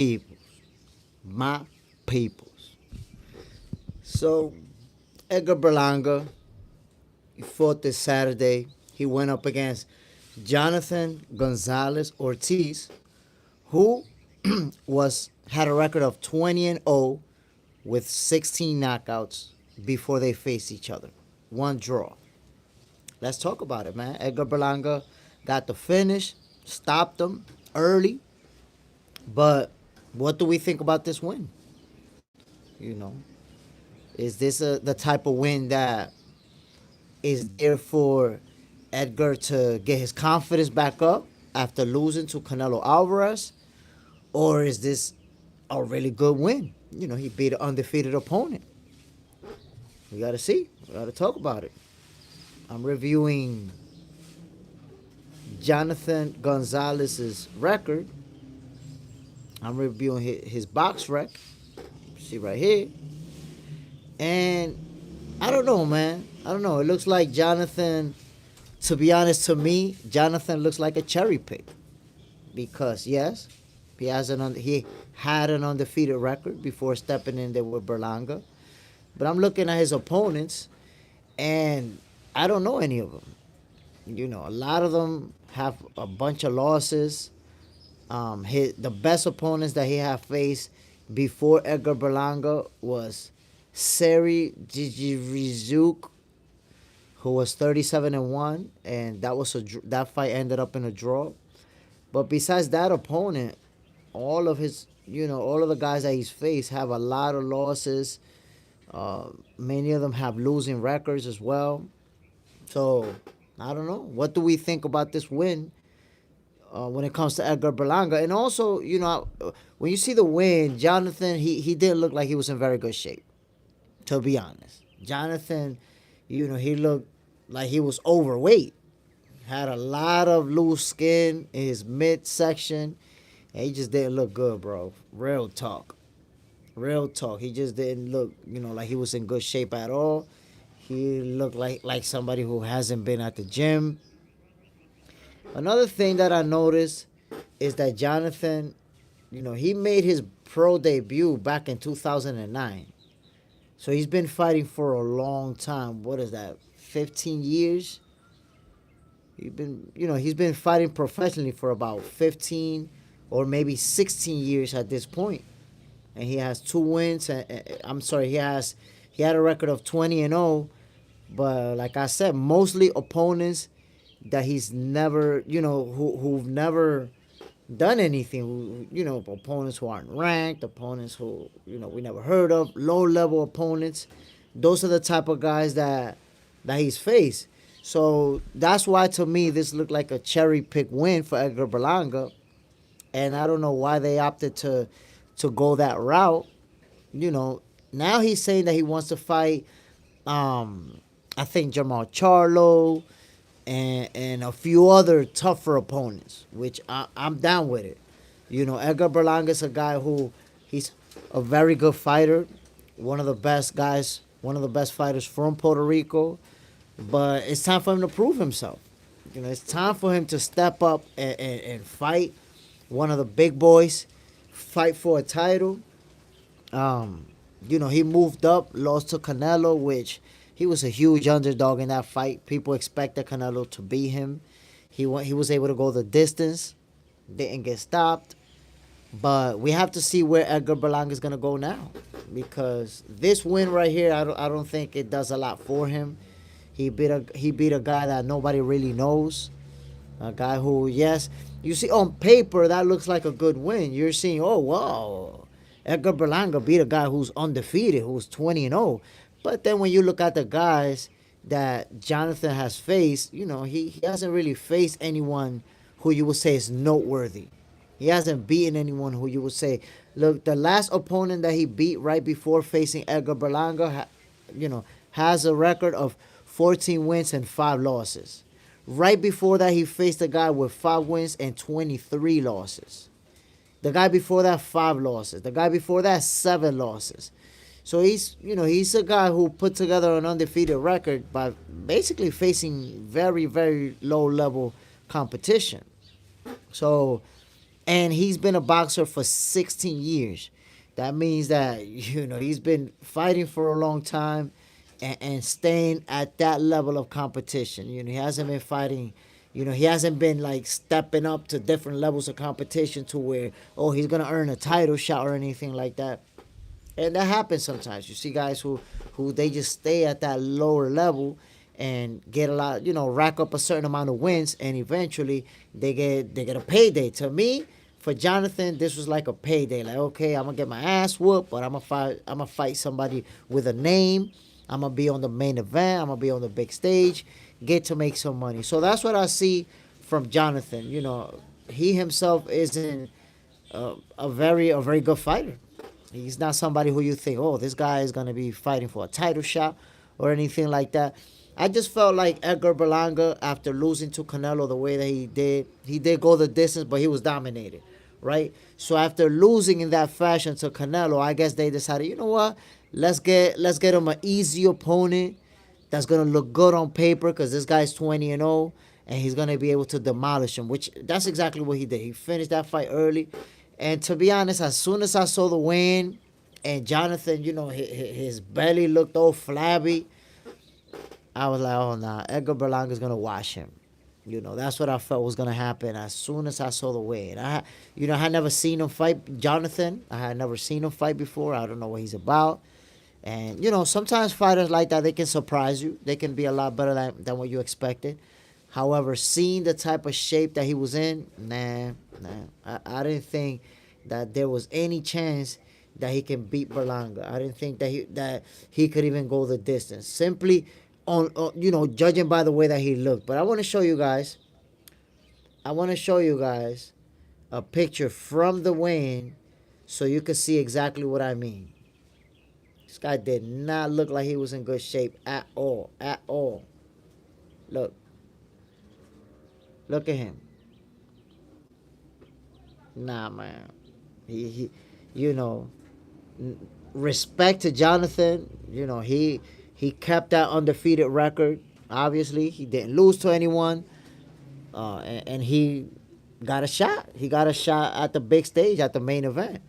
peoples. My peoples. So, Edgar Berlanga, he fought this Saturday. He went up against Jonathan Gonzalez Ortiz, who was had a record of 20-0 with 16 knockouts before they faced each other. One draw. Let's talk about it, man. Edgar Berlanga got the finish, stopped him early, but what do we think about this win? You know, is this the type of win that is there for Edgar to get his confidence back up after losing to Canelo Alvarez? Or is this a really good win? He beat an undefeated opponent. We got to see. We got to talk about it. I'm reviewing Jonathan Gonzalez's record. I'm reviewing his box rec. See right here. And I don't know, man. I don't know. It looks like Jonathan, to be honest, to me, Jonathan looks like a cherry pick. Because, yes, he had an undefeated record before stepping in there with Berlanga. But I'm looking at his opponents, and I don't know any of them. A lot of them have a bunch of losses. The best opponents that he had faced before Edgar Berlanga was Seri Jijirizuk, who was 37-1, and that fight ended up in a draw. But besides that opponent, all of the guys that he's faced have a lot of losses. Many of them have losing records as well. So, I don't know. What do we think about this win when it comes to Edgar Berlanga? And also, when you see the win, Jonathan, he didn't look like he was in very good shape, to be honest. Jonathan, he looked like he was overweight. Had a lot of loose skin in his midsection. And he just didn't look good, bro. Real talk. Real talk. He just didn't look, like he was in good shape at all. He looked like somebody who hasn't been at the gym. Another thing that I noticed is that Jonathan, he made his pro debut back in 2009. So he's been fighting for a long time. What is that? 15 years? He's been fighting professionally for about 15 or maybe 16 years at this point. And he has 2 wins. He had a record of 20-0. But like I said, mostly opponents that he's never, who've never done anything. Opponents who aren't ranked, opponents who, we never heard of, low-level opponents. Those are the type of guys that he's faced. So that's why, to me, this looked like a cherry-pick win for Edgar Berlanga. And I don't know why they opted to go that route. Now he's saying that he wants to fight, I think, Jamal Charlo and a few other tougher opponents, which I'm down with it. Edgar Berlanga is a guy he's a very good fighter, one of the best fighters from Puerto Rico. But it's time for him to prove himself. It's time for him to step up and fight one of the big boys, fight for a title. He moved up, lost to Canelo, which he was a huge underdog in that fight. People expected Canelo to beat him. He was able to go the distance, didn't get stopped. But we have to see where Edgar Berlanga is going to go now, because this win right here, I don't think it does a lot for him. He beat a guy that nobody really knows. A guy who, yes, you see on paper that looks like a good win. You're seeing, oh wow, Edgar Berlanga beat a guy who's undefeated, who's 20-0. But then when you look at the guys that Jonathan has faced, he hasn't really faced anyone who you would say is noteworthy. He hasn't beaten anyone who you would say, look, the last opponent that he beat right before facing Edgar Berlanga, has a record of 14 wins and 5 losses. Right before that, he faced a guy with 5 wins and 23 losses. The guy before that, 5 losses. The guy before that, 7 losses. So he's a guy who put together an undefeated record by basically facing very, very low-level competition. So And he's been a boxer for 16 years. That means that, he's been fighting for a long time and staying at that level of competition. He hasn't been fighting, he hasn't been like stepping up to different levels of competition to where, oh, he's going to earn a title shot or anything like that. And that happens sometimes. You see guys who they just stay at that lower level and get a lot, rack up a certain amount of wins, and eventually they get a payday. To me, for Jonathan, this was like a payday. Like, okay, I'm gonna get my ass whooped, but I'm gonna fight somebody with a name. I'm gonna be on the main event. I'm gonna be on the big stage, get to make some money. So that's what I see from Jonathan. He himself isn't a very good fighter. He's not somebody who you think, oh, this guy is gonna be fighting for a title shot or anything like that. I just felt like Edgar Berlanga, after losing to Canelo the way that he did go the distance, but he was dominated, right? So after losing in that fashion to Canelo, I guess they decided, you know what? Let's get him an easy opponent that's gonna look good on paper, because this guy's 20-0, and he's gonna be able to demolish him. Which that's exactly what he did. He finished that fight early, and to be honest, as soon as I saw the win, and Jonathan, his belly looked all flabby, I was like, oh, nah, Edgar Berlanga is going to wash him. That's what I felt was going to happen as soon as I saw the win. I had never seen him fight Jonathan. I had never seen him fight before. I don't know what he's about. And, sometimes fighters like that, they can surprise you. They can be a lot better than what you expected. However, seeing the type of shape that he was in, nah. I didn't think that there was any chance that he can beat Berlanga. I didn't think that he could even go the distance. Simply on judging by the way that he looked. But I want to show you guys a picture from the weigh-in so you can see exactly what I mean. This guy did not look like he was in good shape at all. Look at him. Nah, man. He respect to Jonathan. He kept that undefeated record. Obviously, he didn't lose to anyone, and he got a shot. He got a shot at the big stage, at the main event.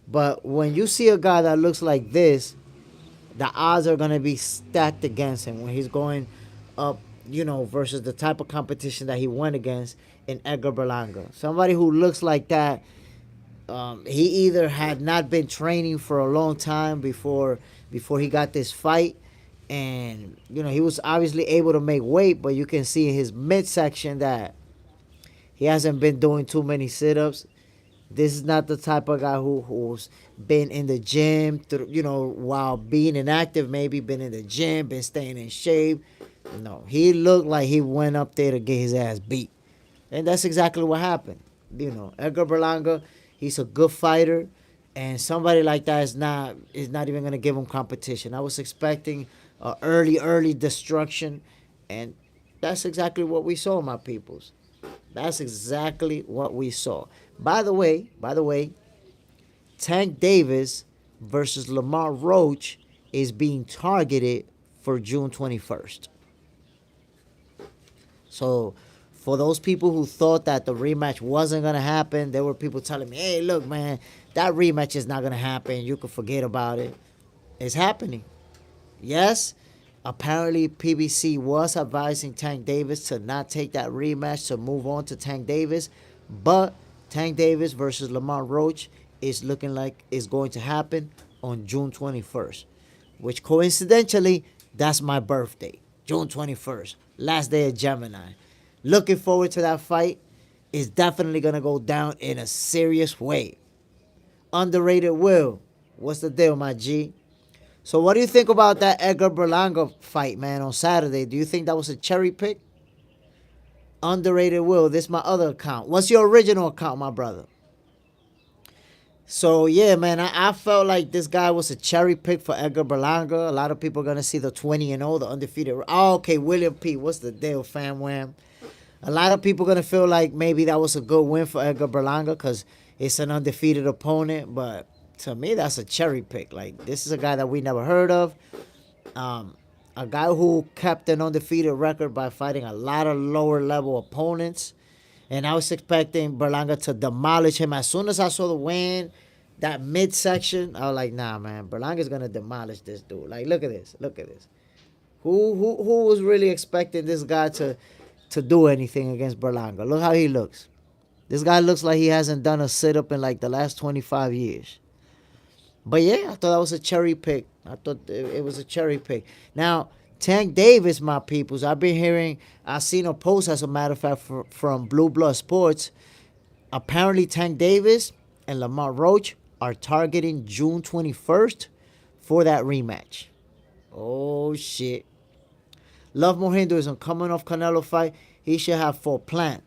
But when you see a guy that looks like this, the odds are going to be stacked against him when he's going up, versus the type of competition that he went against in Edgar Berlanga. Somebody who looks like that, he either had not been training for a long time before he got this fight, and he was obviously able to make weight, but you can see in his midsection that he hasn't been doing too many sit-ups. This is not the type of guy who's been in the gym, while being inactive, maybe been in the gym, been staying in shape. No, he looked like he went up there to get his ass beat. And that's exactly what happened. Edgar Berlanga, he's a good fighter, and somebody like that is not even going to give him competition. I was expecting early destruction, and that's exactly what we saw, my peoples. That's exactly what we saw. By the way, Tank Davis versus Lamar Roach is being targeted for June 21st. So for those people who thought that the rematch wasn't going to happen, there were people telling me, hey, look, man, that rematch is not going to happen. You can forget about it. It's happening. Yes, apparently PBC was advising Tank Davis to not take that rematch, to move on to Tank Davis. But Tank Davis versus Lamar Roach is looking like it's going to happen on June 21st, which coincidentally, that's my birthday, June 21st, last day of Gemini. Looking forward to that fight. It's definitely going to go down in a serious way. Underrated Will, what's the deal, my G? So what do you think about that Edgar Berlanga fight, man, on Saturday? Do you think that was a cherry pick? Underrated Will, this is my other account. What's your original account, my brother? So, yeah, man, I felt like this guy was a cherry pick for Edgar Berlanga. A lot of people are going to see the 20-0, the undefeated. Oh, okay, William P., what's the deal, fam, wham? A lot of people are going to feel like maybe that was a good win for Edgar Berlanga because it's an undefeated opponent. But to me, that's a cherry pick. Like, this is a guy that we never heard of. A guy who kept an undefeated record by fighting a lot of lower-level opponents. And I was expecting Berlanga to demolish him. As soon as I saw the win, that midsection, I was like, nah, man, Berlanga's gonna demolish this dude. Like, look at this, look at this. Who was really expecting this guy to do anything against Berlanga? Look how he looks. This guy looks like he hasn't done a sit-up in like the last 25 years. But yeah, I thought that was a cherry pick. I thought it was a cherry pick. Now, Tank Davis, my peoples, I seen a post, as a matter of fact, from Blue Blood Sports. Apparently, Tank Davis and Lamar Roach are targeting June 21st for that rematch. Oh, shit. Love More Hinduism, coming off Canelo fight, he should have fought Plant.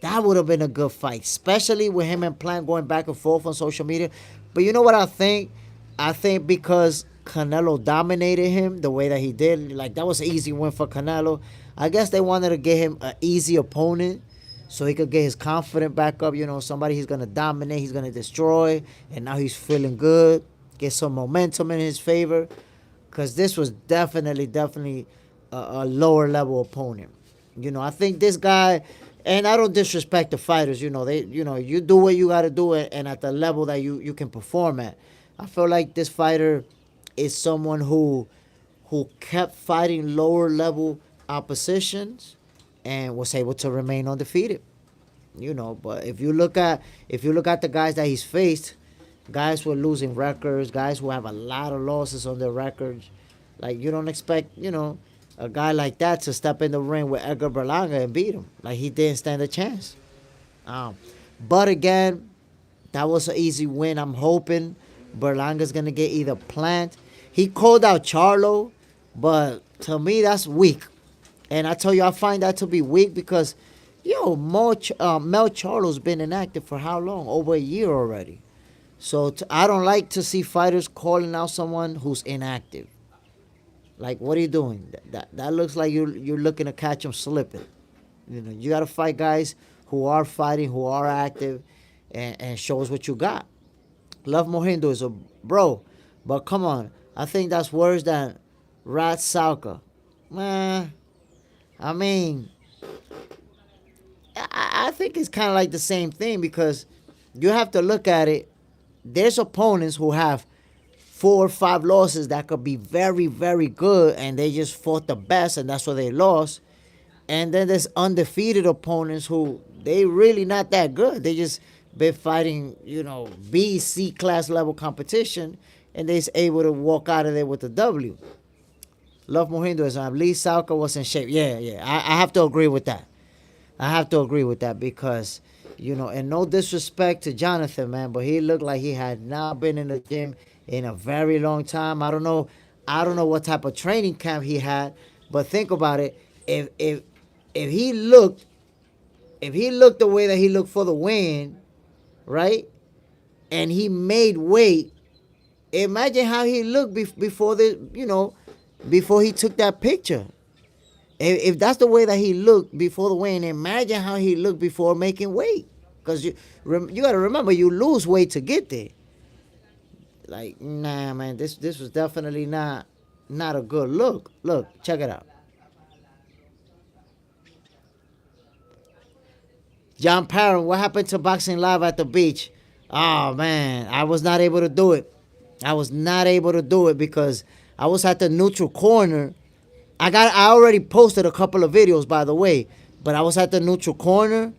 That would have been a good fight, especially with him and Plant going back and forth on social media. But you know what I think? I think because Canelo dominated him the way that he did, like that was an easy win for Canelo. I guess they wanted to get him an easy opponent so he could get his confidence back up. You know, somebody he's going to dominate, he's going to destroy, and now he's feeling good, get some momentum in his favor. Because this was definitely a lower level opponent. You know, I think this guy, and I don't disrespect the fighters, you do what you got to do and at the level that you can perform at. I feel like this fighter is someone who kept fighting lower level oppositions and was able to remain undefeated. You know, but if you look at the guys that he's faced, guys who are losing records, guys who have a lot of losses on their records, like you don't expect, a guy like that to step in the ring with Edgar Berlanga and beat him. Like he didn't stand a chance. But again, that was an easy win. I'm hoping Berlanga's gonna get either Plant. He called out Charlo, but to me that's weak. And I tell you, I find that to be weak because, Mel Charlo's been inactive for how long? Over a year already. So I don't like to see fighters calling out someone who's inactive. Like, what are you doing? That looks like you're looking to catch them slipping. You got to fight guys who are fighting, who are active, and show us what you got. Love More Hinduism, bro. But come on, I think that's worse than Rat Salka. Man, I mean, I think it's kind of like the same thing because you have to look at it. There's opponents who have 4 or 5 losses that could be very, very good, and they just fought the best, and that's why they lost. And then there's undefeated opponents who they really not that good. They just been fighting, B, C class level competition, and they're able to walk out of there with a W. Love More Hinduism. Lee Salka was in shape. Yeah. I have to agree with that. Because, and no disrespect to Jonathan, man, but he looked like he had not been in the gym in a very long time. I don't know what type of training camp he had, but think about it. If he looked the way that he looked for the win, right? And he made weight. Imagine how he looked before he took that picture. If that's the way that he looked before the win, imagine how he looked before making weight. Because you got to remember, you lose weight to get there. Like, nah, man, this was definitely not a good look. Look, check it out. John Parron, what happened to Boxing Live at the beach? Oh, man, I was not able to do it. Because I was at the neutral corner. I already posted a couple of videos, by the way, but I was at the neutral corner,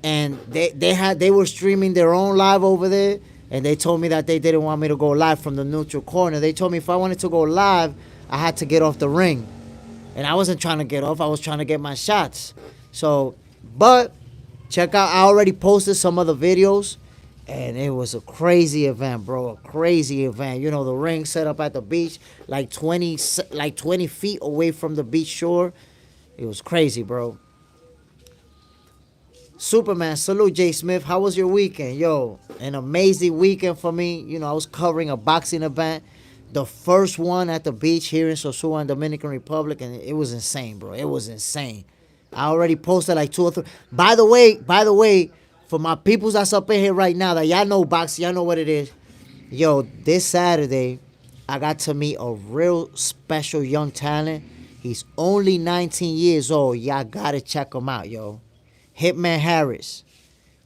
and they were streaming their own live over there, and they told me that they didn't want me to go live from the neutral corner. They told me if I wanted to go live, I had to get off the ring, and I wasn't trying to get off. I was trying to get my shots. So, but check out. I already posted some of the videos, and it was a crazy event, bro. A crazy event. The ring set up at the beach, like 20 feet away from the beach shore. It was crazy, bro. Superman, salute Jay Smith. How was your weekend? Yo, an amazing weekend for me. I was covering a boxing event, the first one at the beach here in Sosúa in Dominican Republic, and it was insane, bro. It was insane. I already posted like 2 or 3. By the way, for my peoples that's up in here right now, that y'all know boxing, y'all know what it is. Yo, this Saturday, I got to meet a real special young talent. He's only 19 years old. Y'all gotta check him out, yo. Hitman Harris.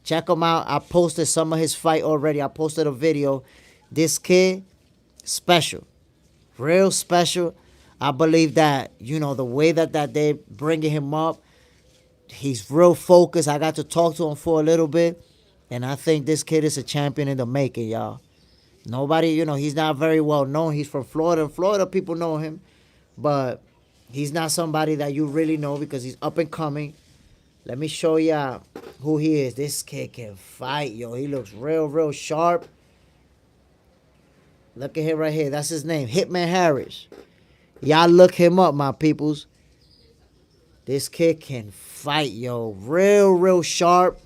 Check him out. I posted some of his fight already. I posted a video. This kid, special. Real special. I believe that, the way that they bringing him up, he's real focused. I got to talk to him for a little bit. And I think this kid is a champion in the making, y'all. Nobody, he's not very well known. He's from Florida. In Florida, people know him. But he's not somebody that you really know because he's up and coming. Let me show y'all who he is. This kid can fight, yo. He looks real, real sharp. Look at him right here. That's his name, Hitman Harris. Y'all look him up, my peoples. This kid can fight, yo. Real, real sharp.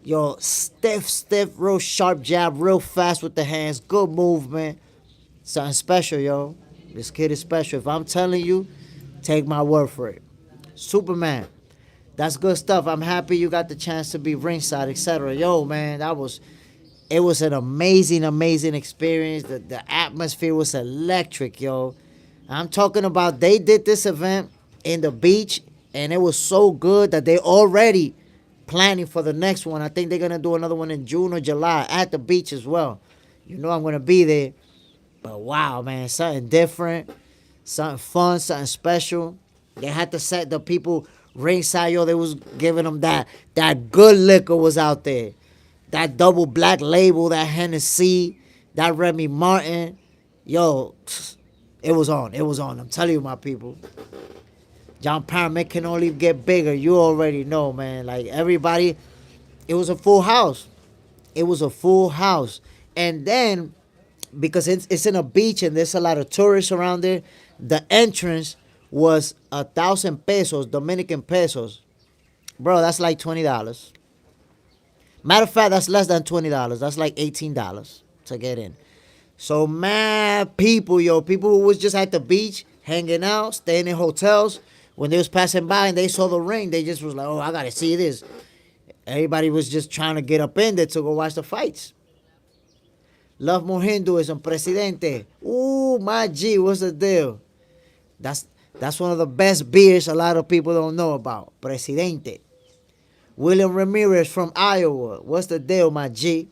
Yo, stiff, real sharp jab, real fast with the hands. Good movement. Something special, yo. This kid is special. If I'm telling you, take my word for it. Superman. That's good stuff. I'm happy you got the chance to be ringside, etc. Yo, man, it was an amazing, amazing experience. The atmosphere was electric, yo. I'm talking about they did this event in the beach, and it was so good that they already planning for the next one. I think they're going to do another one in June or July at the beach as well. I'm going to be there. But wow, man, something different, something fun, something special. They had to set the people ringside, yo. They was giving them that good liquor was out there. That double black label, that Hennessy, that Remy Martin. Yo, it was on. It was on. I'm telling you, my people. John Parham can only get bigger. You already know, man. Like, everybody, it was a full house. It was a full house. And then, because it's in a beach and there's a lot of tourists around there, the entrance was 1,000 pesos, Dominican pesos. Bro, that's like $20. Matter of fact, that's less than $20. That's like $18 to get in. So, mad people, yo. People who was just at the beach, hanging out, staying in hotels. When they was passing by and they saw the ring, they just was like, oh, I got to see this. Everybody was just trying to get up in there to go watch the fights. Love more Hinduism, Presidente. Ooh, my G, what's the deal? That's one of the best beers a lot of people don't know about. Presidente. William Ramirez from Iowa. What's the deal, my G?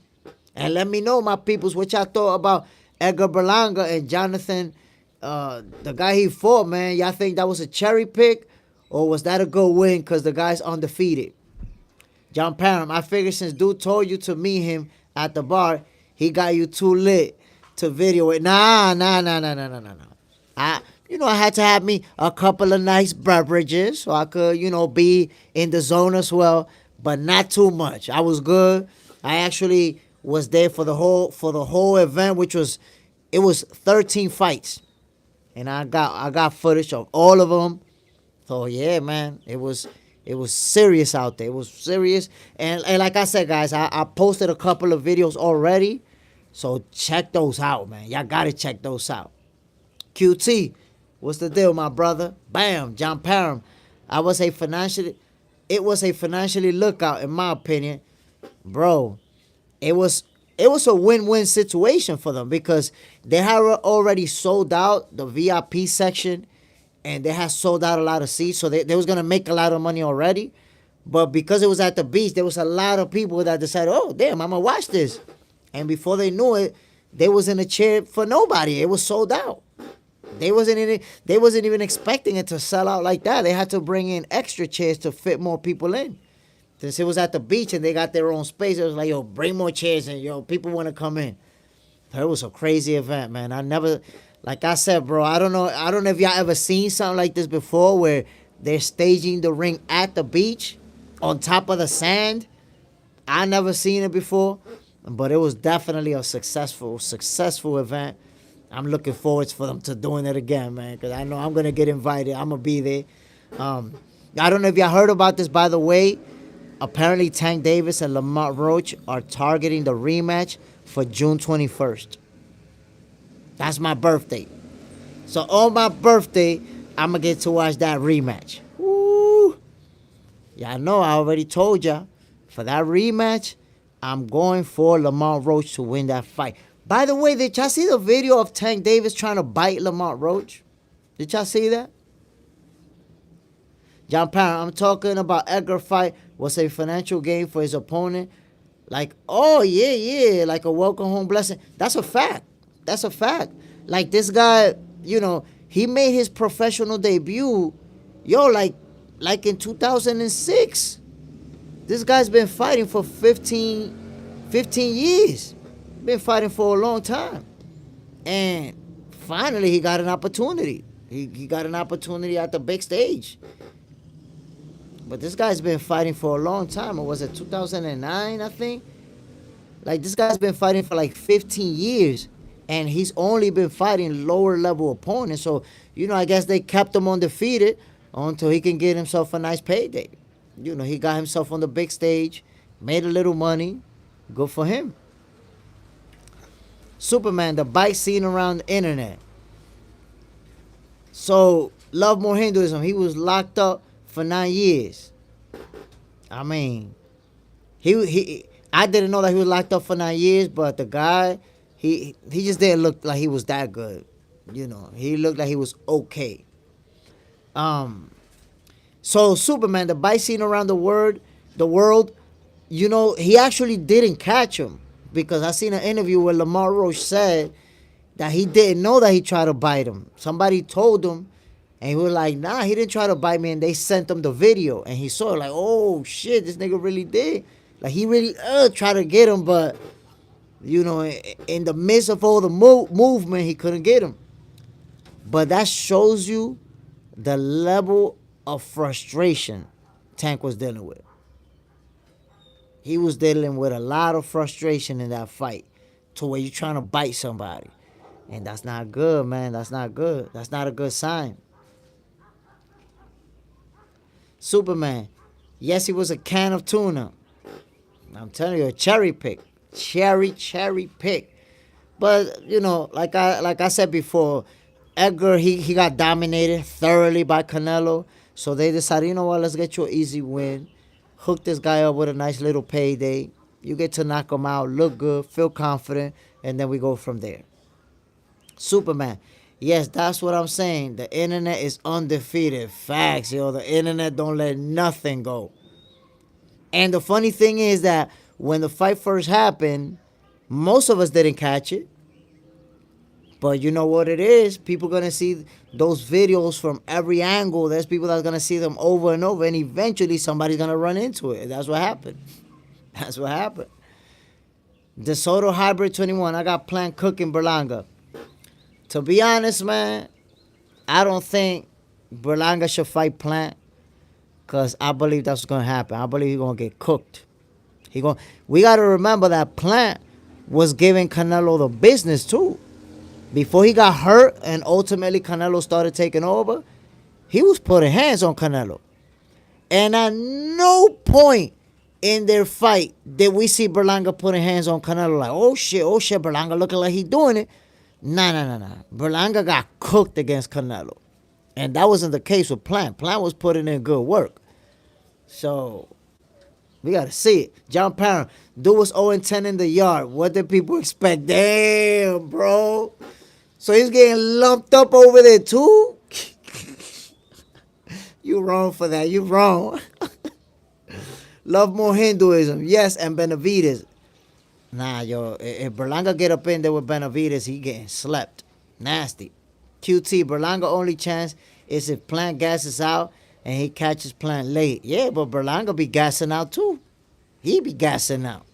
And let me know, my peoples, what y'all thought about Edgar Berlanga and Jonathan, the guy he fought, man. Y'all think that was a cherry pick? Or was that a good win because the guy's undefeated? John Parham, I figured since dude told you to meet him at the bar, he got you too lit to video it. Nah. I had to have me a couple of nice beverages so I could, be in the zone as well, but not too much. I was good. I actually was there for the whole event, which was 13 fights, and I got footage of all of them. So yeah, man, it was serious out there. It was serious, and like I said, guys, I posted a couple of videos already, so check those out, man. Y'all gotta check those out. QT. What's the deal, my brother? Bam, John Parham. It was a financially lookout, in my opinion. Bro, it was a win-win situation for them because they had already sold out the VIP section and they had sold out a lot of seats. So they was going to make a lot of money already. But because it was at the beach, there was a lot of people that decided, oh, damn, I'm going to watch this. And before they knew it, they was in a chair for nobody. It was sold out. They wasn't even expecting it to sell out like that. They had to bring in extra chairs to fit more people in. Since it was at the beach and they got their own space, it was like, yo, bring more chairs and, yo, people want to come in. It was a crazy event, man. Like I said, bro, I don't know if y'all ever seen something like this before where they're staging the ring at the beach on top of the sand. I never seen it before, but it was definitely a successful event. I'm looking forward for them to doing it again, man, because I know I'm going to get invited. I'm going to be there. I don't know if y'all heard about this, by the way. Apparently, Tank Davis and Lamont Roach are targeting the rematch for June 21st. That's my birthday. So on my birthday, I'm going to get to watch that rematch. Woo! Y'all know I already told y'all. For that rematch, I'm going for Lamont Roach to win that fight. By the way, did y'all see the video of Tank Davis trying to bite Lamont Roach? Did y'all see that? John Parent, I'm talking about Edgar fight was a financial gain for his opponent. Like, oh yeah, yeah, like a welcome home blessing. That's a fact. That's a fact. Like this guy, he made his professional debut, like in 2006. This guy's been fighting for 15 years. Been fighting for a long time. And finally he got an opportunity. He got an opportunity at the big stage. But this guy's been fighting for a long time. Or was it 2009, I think? Like, this guy's been fighting for like 15 years. And he's only been fighting lower level opponents. So, I guess they kept him undefeated until he can get himself a nice payday. He got himself on the big stage, made a little money. Good for him. Superman, the bike scene around the internet. So, Love More Hinduism, he was locked up for 9 years. I mean, I didn't know that he was locked up for 9 years, but the guy, he just didn't look like he was that good. He looked like he was okay. So Superman, the bike scene around the world, he actually didn't catch him, because I seen an interview where Lamar Roche said that he didn't know that he tried to bite him. Somebody told him, and he was like, nah, he didn't try to bite me, and they sent him the video, and he saw it like, oh shit, this nigga really did. Like, he really tried to get him, but in the midst of all the movement, he couldn't get him. But that shows you the level of frustration Tank was dealing with. He was dealing with a lot of frustration in that fight, to where you're trying to bite somebody. And that's not good, man. That's not good. That's not a good sign. Superman, yes, he was a can of tuna. I'm telling you, a cherry pick. Cherry pick. But, like I said before, Edgar, he got dominated thoroughly by Canelo. So they decided, let's get you an easy win. Hook this guy up with a nice little payday. You get to knock him out, look good, feel confident, and then we go from there. Superman. Yes, that's what I'm saying. The internet is undefeated. Facts, The internet don't let nothing go. And the funny thing is that when the fight first happened, most of us didn't catch it. But you know what it is? People going to see those videos from every angle. There's people that's going to see them over and over. And eventually somebody's going to run into it. That's what happened. That's what happened. DeSoto Hybrid 21. I got Plant cooking Berlanga. To be honest, man, I don't think Berlanga should fight Plant, because I believe that's what's going to happen. I believe he's going to get cooked. We got to remember that Plant was giving Canelo the business too. Before he got hurt and ultimately Canelo started taking over, he was putting hands on Canelo. And at no point in their fight did we see Berlanga putting hands on Canelo like, oh shit, Berlanga looking like he doing it. Nah. Berlanga got cooked against Canelo. And that wasn't the case with Plant. Plant was putting in good work. So, we got to see it. John Parent, dude was 0-10 in the yard. What did people expect? Damn, bro. So he's getting lumped up over there too? You wrong for that. You wrong. Love More Hinduism. Yes, and Benavides. Nah, if Berlanga get up in there with Benavides, he getting slept. Nasty. QT, Berlanga only chance is if Plant gasses out and he catches Plant late. Yeah, but Berlanga be gassing out too. He be gassing out.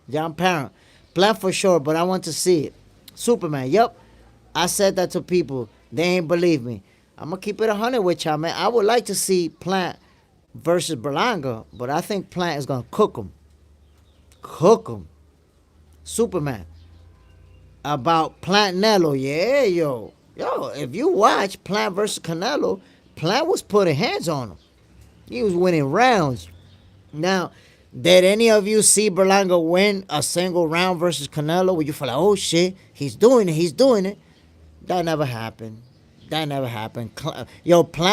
John Parent. Plant for sure, but I want to see it. Superman, yep. I said that to people. They ain't believe me. I'm going to keep it 100 with y'all, man. I would like to see Plant versus Berlanga, but I think Plant is going to cook him. Cook him. Superman. About Plant Nello. Yeah, yo, if you watch Plant versus Canelo, Plant was putting hands on him. He was winning rounds. Now, did any of you see Berlanga win a single round versus Canelo where you feel like, oh shit, he's doing it? That never happened. Plant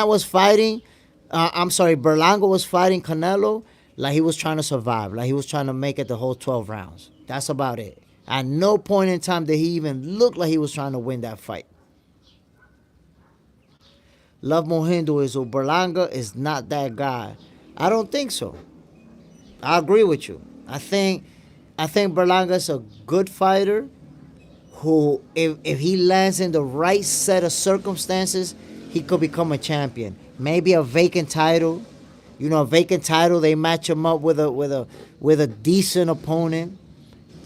was fighting. Berlanga was fighting Canelo like he was trying to survive, like he was trying to make it the whole 12 rounds. That's about it. At no point in time did he even look like he was trying to win that fight. Love more Hinduism. Berlanga is not that guy. I don't think so. I agree with you. I think Berlanga's a good fighter who, if he lands in the right set of circumstances, he could become a champion. Maybe a vacant title. A vacant title, they match him up with a decent opponent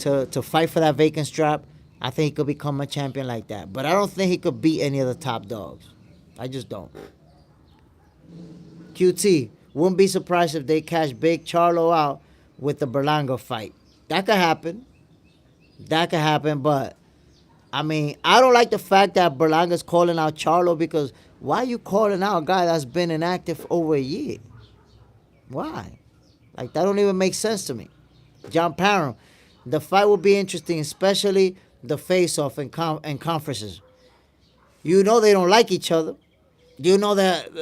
to fight for that vacant strap. I think he could become a champion like that. But I don't think he could beat any of the top dogs. I just don't. QT, wouldn't be surprised if they cash Big Charlo out with the Berlanga fight. That could happen. But I mean, I don't like the fact that Berlanga's calling out Charlo, because why are you calling out a guy that's been inactive for over a year? Why? Like, that don't even make sense to me. John Parham, the fight will be interesting, especially the face-off and conferences. They don't like each other. You know that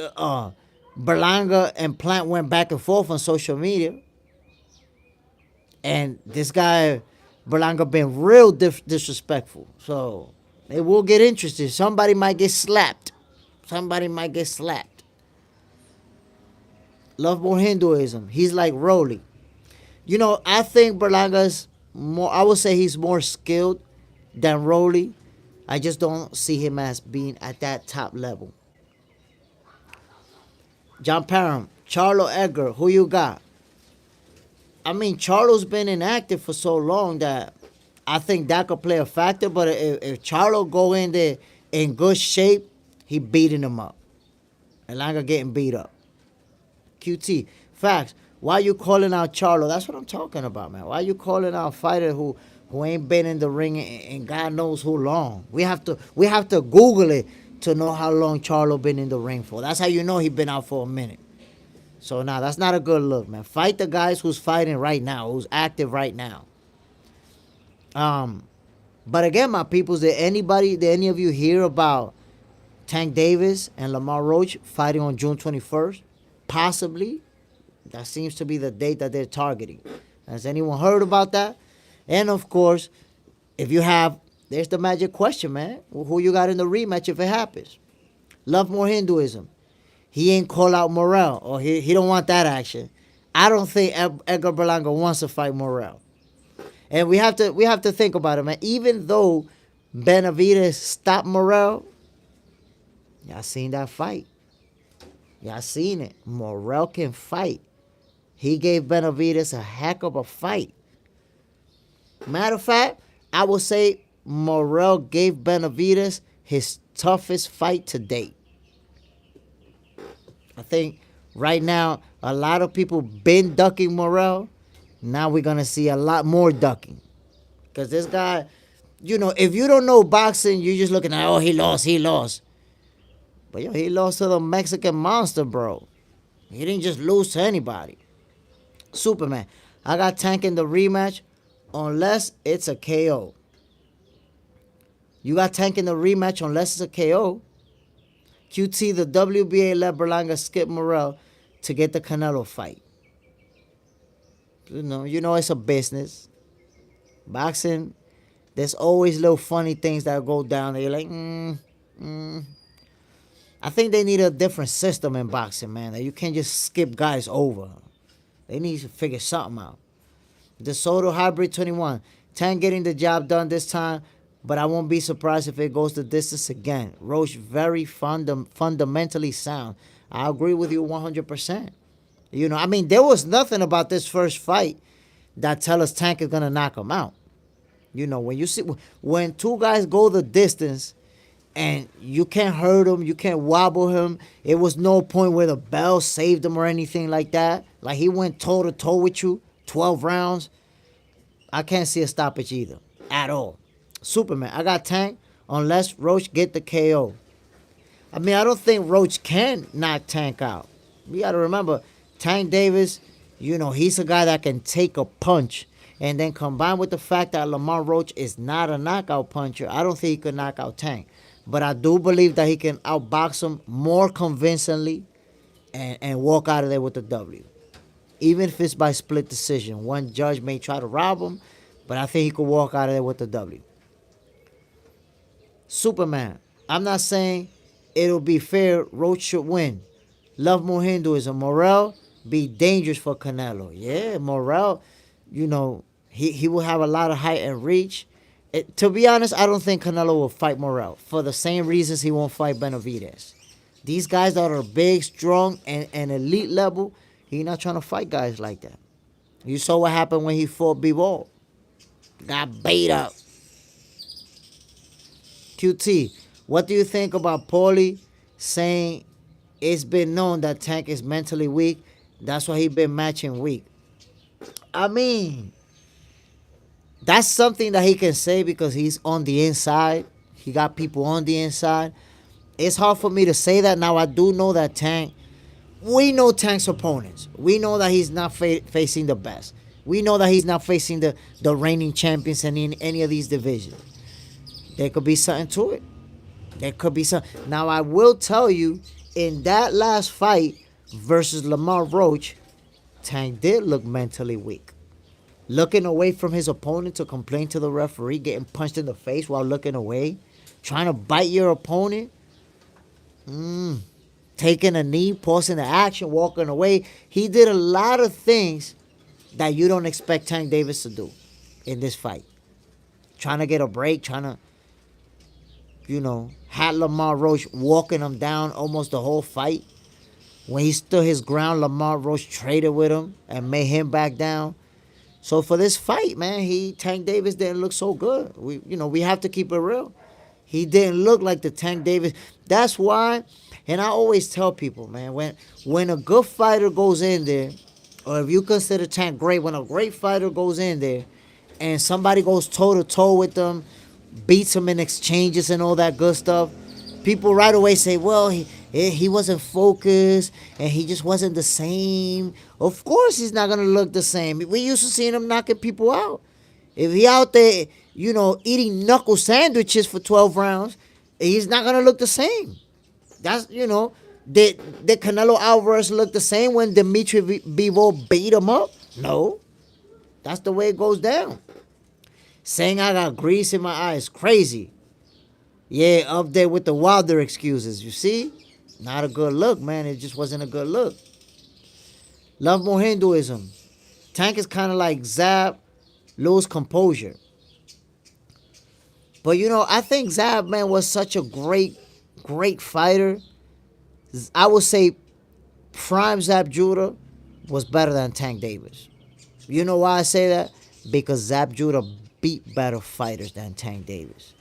Berlanga and Plant went back and forth on social media. And this guy, Berlanga, been real disrespectful. So it will get interesting. Somebody might get slapped. Love more Hinduism. He's like Rolly. I think Berlanga's more, I would say he's more skilled than Rolly. I just don't see him as being at that top level. John Parham, Charlo Edgar, who you got? I mean, Charlo's been inactive for so long that I think that could play a factor. But if Charlo go in there in good shape, he beating him up. Berlanga getting beat up. QT, facts. Why you calling out Charlo? That's what I'm talking about, man. Why you calling out a fighter who ain't been in the ring and God knows who long? We have to Google it to know how long Charlo been in the ring for. That's how you know he been out for a minute. So now that's not a good look, man. Fight the guys who's fighting right now, who's active right now. But again, my peoples, did any of you hear about Tank Davis and Lamar Roach fighting on June 21st? Possibly. That seems to be the date that they're targeting. Has anyone heard about that? And of course, if you have, there's the magic question, man. Who you got in the rematch if it happens? Love more Hinduism. He ain't call out Morrell, or he don't want that action. I don't think Edgar Berlanga wants to fight Morrell. And we have to think about it, man. Even though Benavidez stopped Morrell, y'all seen that fight. Y'all seen it. Morrell can fight. He gave Benavidez a heck of a fight. Matter of fact, I would say Morrell gave Benavidez his toughest fight to date. I think right now, a lot of people been ducking Morrell. Now we're going to see a lot more ducking. Because this guy, if you don't know boxing, you're just looking at, oh, he lost. But he lost to the Mexican monster, bro. He didn't just lose to anybody. Superman, I got Tank in the rematch unless it's a KO. You got Tank in the rematch unless it's a KO. QT, the WBA let Berlanga skip Morrell to get the Canelo fight. You know it's a business. Boxing, there's always little funny things that go down there. You're like, I think they need a different system in boxing, man. That you can't just skip guys over. They need to figure something out. The Soto Hybrid 21. Tank getting the job done this time, but I won't be surprised if it goes the distance again. Roche very fundamentally sound. I agree with you 100%. There was nothing about this first fight that tell us Tank is going to knock him out. When two guys go the distance and you can't hurt him, you can't wobble him, it was no point where the bell saved him or anything like that. Like he went toe-to-toe with you, 12 rounds. I can't see a stoppage either, at all. Superman, I got Tank unless Roach get the KO. I don't think Roach can knock Tank out. You got to remember, Tank Davis, he's a guy that can take a punch. And then combined with the fact that Lamar Roach is not a knockout puncher, I don't think he could knock out Tank. But I do believe that he can outbox him more convincingly and walk out of there with the W. Even if it's by split decision. One judge may try to rob him, but I think he could walk out of there with the W. Superman, I'm not saying it'll be fair. Roach should win. Love more Hinduism. Morrell be dangerous for Canelo. Yeah, Morrell, he will have a lot of height and reach. To be honest, I don't think Canelo will fight Morrell for the same reasons he won't fight Benavidez. These guys that are big, strong, and elite level, he not trying to fight guys like that. You saw what happened when he fought B-Ball. Got beat up. QT, what do you think about Paulie saying it's been known that Tank is mentally weak? That's why he been matching weak. I mean, that's something that he can say because he's on the inside. He got people on the inside. It's hard for me to say that. Now, I do know that Tank, we know Tank's opponents. We know that he's not facing the best. We know that he's not facing the reigning champions in any of these divisions. There could be something to it. There could be some. Now, I will tell you, in that last fight versus Lamar Roach, Tank did look mentally weak. Looking away from his opponent to complain to the referee, getting punched in the face while looking away, trying to bite your opponent, taking a knee, pausing the action, walking away. He did a lot of things that you don't expect Tank Davis to do in this fight. Trying to get a break, trying to, had Lamar Roach walking him down almost the whole fight. When he stood his ground, Lamar Roach traded with him and made him back down. So for this fight, man, Tank Davis didn't look so good. We have to keep it real. He didn't look like the Tank Davis. That's why, and I always tell people, man, when a good fighter goes in there, or if you consider Tank great, when a great fighter goes in there and somebody goes toe-to-toe with them, beats him in exchanges and all that good stuff, people right away say, well, he wasn't focused and he just wasn't the same. Of course he's not going to look the same. We used to seeing him knocking people out. If he out there, eating knuckle sandwiches for 12 rounds, he's not going to look the same. That's, did Canelo Alvarez look the same when Dimitri Bivol beat him up? No. That's the way it goes down. Saying I got grease in my eyes, crazy. Yeah, up there with the Wilder excuses. You see? Not a good look, man. It just wasn't a good look. Love more Hinduism. Tank is kind of like Zab, lose composure. But, I think Zab, man, was such a great fighter. I would say prime Zab Judah was better than Tank Davis. You know why I say that? Because Zab Judah beat better fighters than Tank Davis.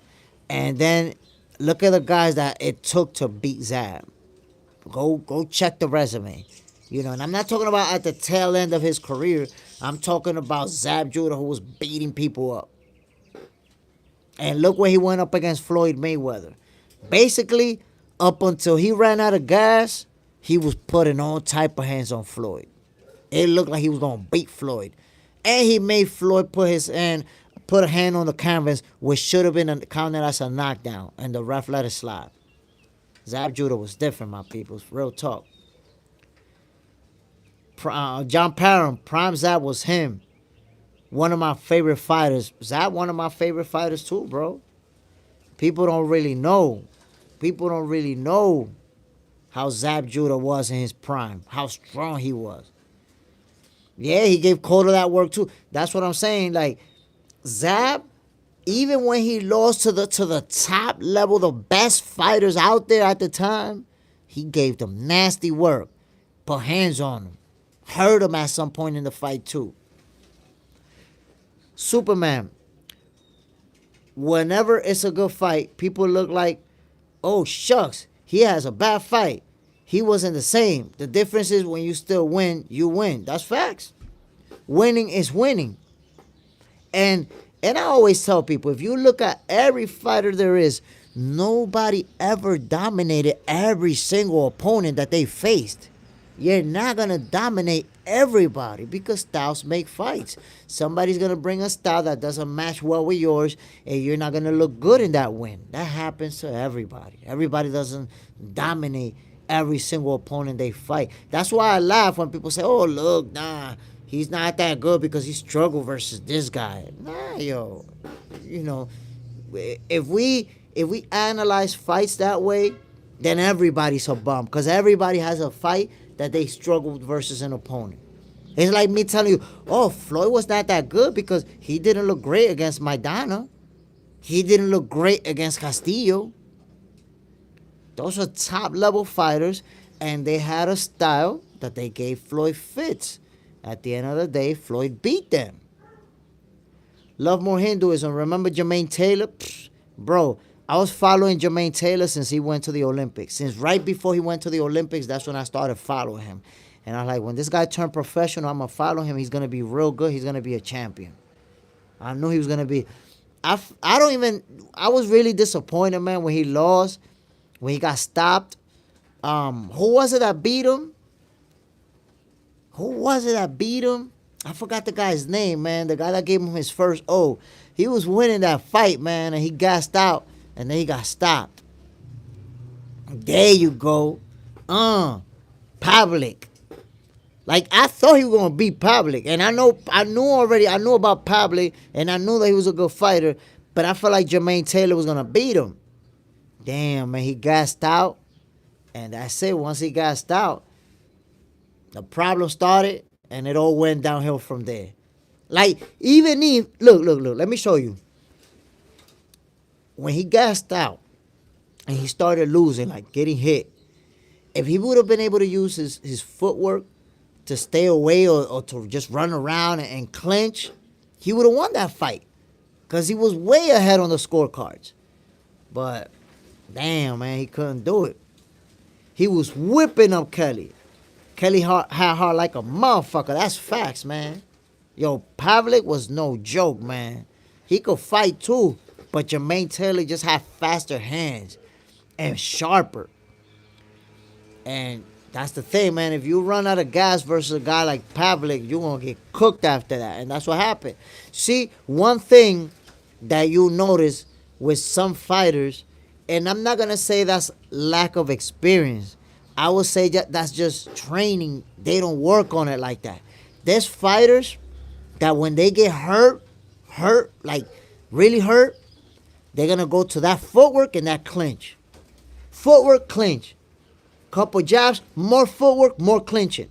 And then look at the guys that it took to beat Zab. Go check the resume. And I'm not talking about at the tail end of his career. I'm talking about Zab Judah, who was beating people up. And look where he went up against Floyd Mayweather. Basically, up until he ran out of gas, he was putting all type of hands on Floyd. It looked like he was going to beat Floyd. And he made Floyd put a hand on the canvas, which should have been counted as a knockdown, and the ref let it slide. Zab Judah was different, my people. Real talk. John Parham, prime Zab was him. One of my favorite fighters. Zab, one of my favorite fighters too, bro. People don't really know. People don't really know how Zab Judah was in his prime, how strong he was. Yeah, he gave Cotto that work too. That's what I'm saying. Like, Zab, even when he lost to the top level, the best fighters out there at the time, he gave them nasty work. Put hands on them. Hurt him at some point in the fight too. Superman. Whenever it's a good fight, people look like, oh, shucks, he has a bad fight. He wasn't the same. The difference is when you still win, you win. That's facts. Winning is winning. And I always tell people, if you look at every fighter there is, nobody ever dominated every single opponent that they faced. You're not going to dominate everybody because styles make fights. Somebody's going to bring a style that doesn't match well with yours, and you're not going to look good in that win. That happens to everybody. Everybody doesn't dominate every single opponent they fight. That's why I laugh when people say, oh, look, nah, he's not that good because he struggled versus this guy. Nah, yo. If we analyze fights that way, then everybody's a bum because everybody has a fight that they struggled versus an opponent. It's like me telling you, oh, Floyd was not that good because he didn't look great against Maidana. He didn't look great against Castillo. Those are top level fighters, and they had a style that they gave Floyd fits. At the end of the day, Floyd beat them. Love more Hinduism. Remember Jermaine Taylor? Pfft, bro, I was following Jermaine Taylor since he went to the Olympics. Since right before he went to the Olympics, that's when I started following him. And I was like, when this guy turned professional, I'm going to follow him. He's going to be real good. He's going to be a champion. I knew he was going to be. I was really disappointed, man, when he lost, when he got stopped. Who was it that beat him? I forgot the guy's name, man. The guy that gave him his first O. He was winning that fight, man, and he gassed out, and then he got stopped. There you go. Pavlik. Like, I thought he was going to beat Pavlik. And I knew about Pavlik, and I knew that he was a good fighter, but I felt like Jermaine Taylor was going to beat him. Damn, man, he gassed out. And that's it. Once he gassed out, the problem started, and it all went downhill from there. Like, even if, look, let me show you. When he gassed out, and he started losing, like getting hit, if he would have been able to use his footwork to stay away or to just run around and clinch, he would have won that fight. Because he was way ahead on the scorecards. But, damn, man, he couldn't do it. He was whipping up Kelly. Kelly had heart like a motherfucker. That's facts, man. Yo, Pavlik was no joke, man. He could fight too, but Jermaine Taylor just had faster hands and sharper. And that's the thing, man. If you run out of gas versus a guy like Pavlik, you're going to get cooked after that. And that's what happened. See, one thing that you notice with some fighters, and I'm not going to say that's lack of experience. I would say that's just training. They don't work on it like that. There's fighters that when they get hurt, like really hurt, they're going to go to that footwork and that clinch. Footwork, clinch. Couple jabs, more footwork, more clinching.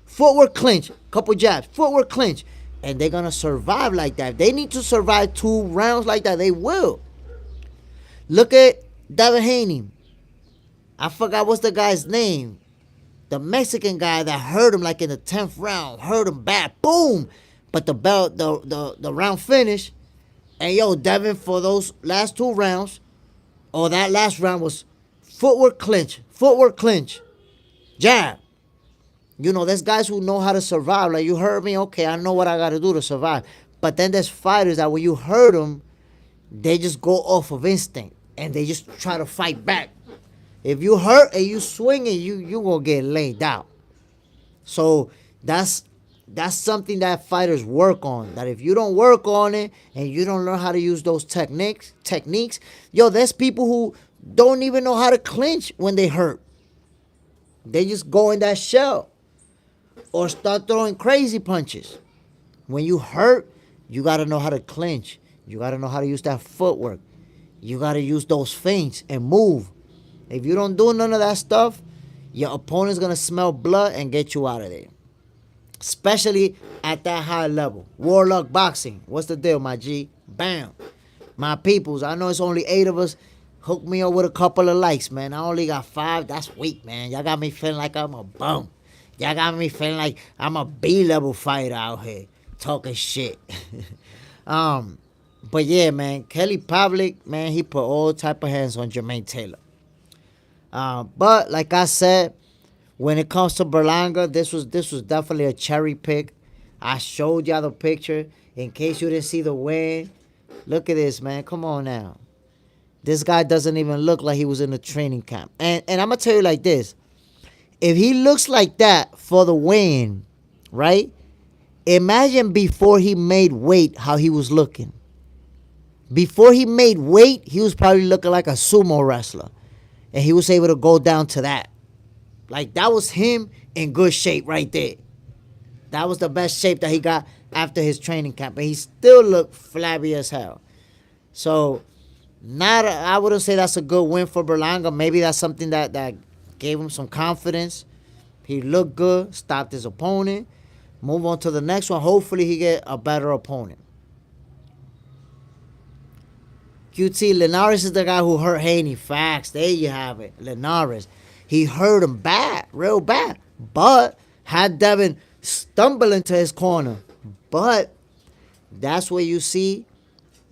Footwork, clinch. Couple jabs, footwork, clinch. And they're going to survive like that. If they need to survive 2 rounds like that, they will. Look at Devin Haney. I forgot what's the guy's name. The Mexican guy that hurt him like in the 10th round. Hurt him bad. Boom. But the round finished. And yo, Devin, for those last 2 rounds, or that last round was footwork clinch. Footwork clinch. Jab. You know, there's guys who know how to survive. Like, you hurt me, okay, I know what I got to do to survive. But then there's fighters that when you hurt them, they just go off of instinct. And they just try to fight back. If you hurt and you swing it, you gonna get laid out. So that's something that fighters work on. That if you don't work on it and you don't learn how to use those techniques, yo, there's people who don't even know how to clinch when they hurt. They just go in that shell or start throwing crazy punches. When you hurt, you gotta know how to clinch. You gotta know how to use that footwork. You gotta use those feints and move. If you don't do none of that stuff, your opponent's going to smell blood and get you out of there. Especially at that high level. Warlock Boxing. What's the deal, my G? Bam. My peoples, I know it's only 8 of us. Hook me up with a couple of likes, man. I only got 5. That's weak, man. Y'all got me feeling like I'm a bum. Y'all got me feeling like I'm a B-level fighter out here. Talking shit. But yeah, man. Kelly Pavlik, man, he put all type of hands on Jermaine Taylor. But like I said, when it comes to Berlanga, this was definitely a cherry pick. I showed y'all the picture in case you didn't see the win. Look at this, man. Come on now. This guy doesn't even look like he was in a training camp. And I'm going to tell you like this. If he looks like that for the win, right? Imagine before he made weight how he was looking. Before he made weight, he was probably looking like a sumo wrestler. And he was able to go down to that. Like, that was him in good shape right there. That was the best shape that he got after his training camp. And he still looked flabby as hell. So, Not, I wouldn't say that's a good win for Berlanga. Maybe that's something that gave him some confidence. He looked good, stopped his opponent, move on to the next one. Hopefully he get a better opponent. QT, Linares is the guy who hurt Haney. Facts. There you have it. Linares. He hurt him bad, real bad. But had Devin stumble into his corner. But that's where you see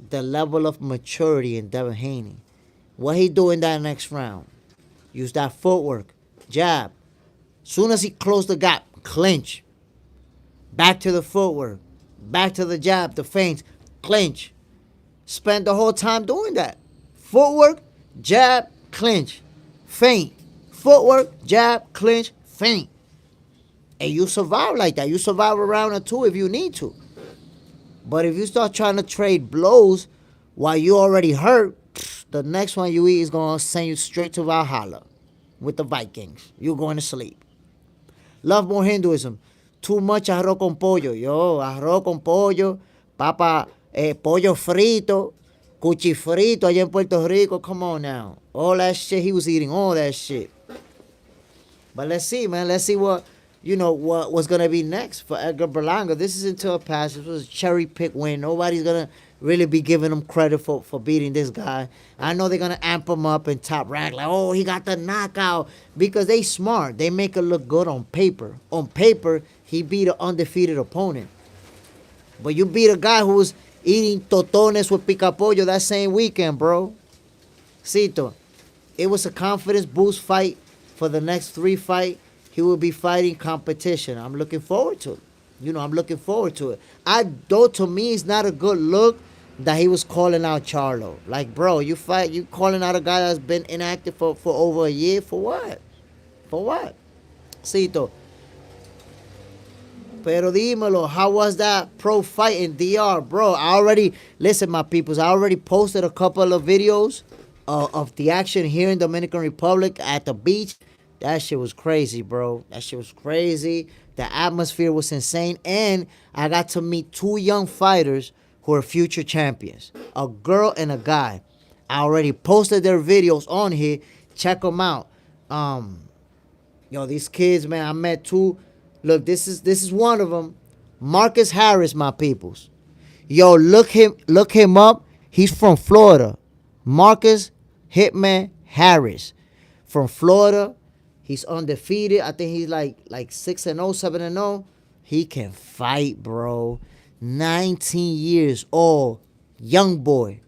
the level of maturity in Devin Haney. What he do in that next round? Use that footwork. Jab. Soon as he closed the gap, clinch. Back to the footwork. Back to the jab, the feints. Clinch. Spent the whole time doing that. Footwork, jab, clinch. Feint. Footwork, jab, clinch, feint. And you survive like that. You survive a round or two if you need to. But if you start trying to trade blows while you already hurt, the next one you eat is going to send you straight to Valhalla with the Vikings. You're going to sleep. Love more Hinduism. Too much arroz con pollo. Yo, arroz con pollo, papa, pollo frito, cuchi frito allá en Puerto Rico. Come on now. All that shit, he was eating all that shit. But let's see, man. Let's see what what's going to be next for Edgar Berlanga. This isn't a pass. This was a cherry pick win. Nobody's going to really be giving him credit for beating this guy. I know they're going to amp him up in Top Rank. Like, oh, he got the knockout. Because they smart. They make it look good on paper. On paper, he beat an undefeated opponent. But you beat a guy who was eating totones with picapollo that same weekend, bro. Cito, it was a confidence boost fight for the next 3 fights. He will be fighting competition. I'm looking forward to it. I'm looking forward to it. Though to me, it's not a good look that he was calling out Charlo. Like, bro, you calling out a guy that's been inactive for over a year. For what? For what? Cito. Pero dímelo, how was that pro fight in DR? Bro, listen, my peoples, I already posted a couple of videos of the action here in Dominican Republic at the beach. That shit was crazy, bro. That shit was crazy. The atmosphere was insane. And I got to meet 2 young fighters who are future champions. A girl and a guy. I already posted their videos on here. Check them out. These kids, man, I met 2. Look, this is one of them. Marcus Harris, my peoples. Yo, look him up. He's from Florida. Marcus Hitman Harris. From Florida. He's undefeated. I think he's like 6-0, 7-0. He can fight, bro. 19 years old. Young boy.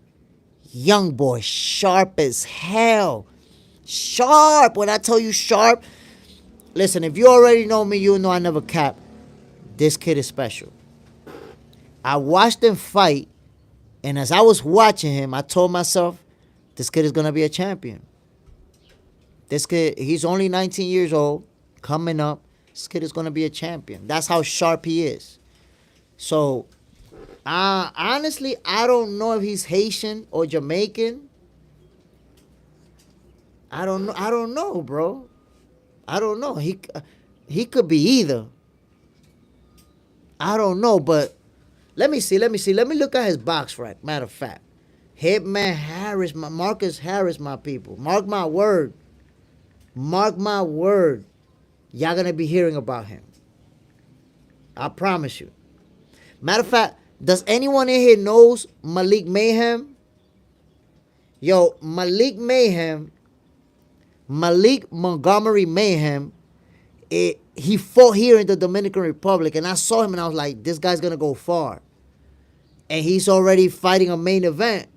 Sharp as hell. Sharp. When I tell you sharp, listen, if you already know me, you know I never cap. This kid is special. I watched him fight, and as I was watching him, I told myself, this kid is going to be a champion. This kid, he's only 19 years old, coming up. This kid is going to be a champion. That's how sharp he is. So, honestly, I don't know if he's Haitian or Jamaican. I don't know, bro. I don't know. He could be either. I don't know, but let me see. Let me look at his box rack, matter of fact. Hitman Harris, Marcus Harris, my people. Mark my word. Y'all gonna be hearing about him. I promise you. Matter of fact, does anyone in here knows Malik Mayhem? Yo, Malik Montgomery Mayhem, he fought here in the Dominican Republic, and I saw him and I was like, this guy's gonna go far. And he's already fighting a main event.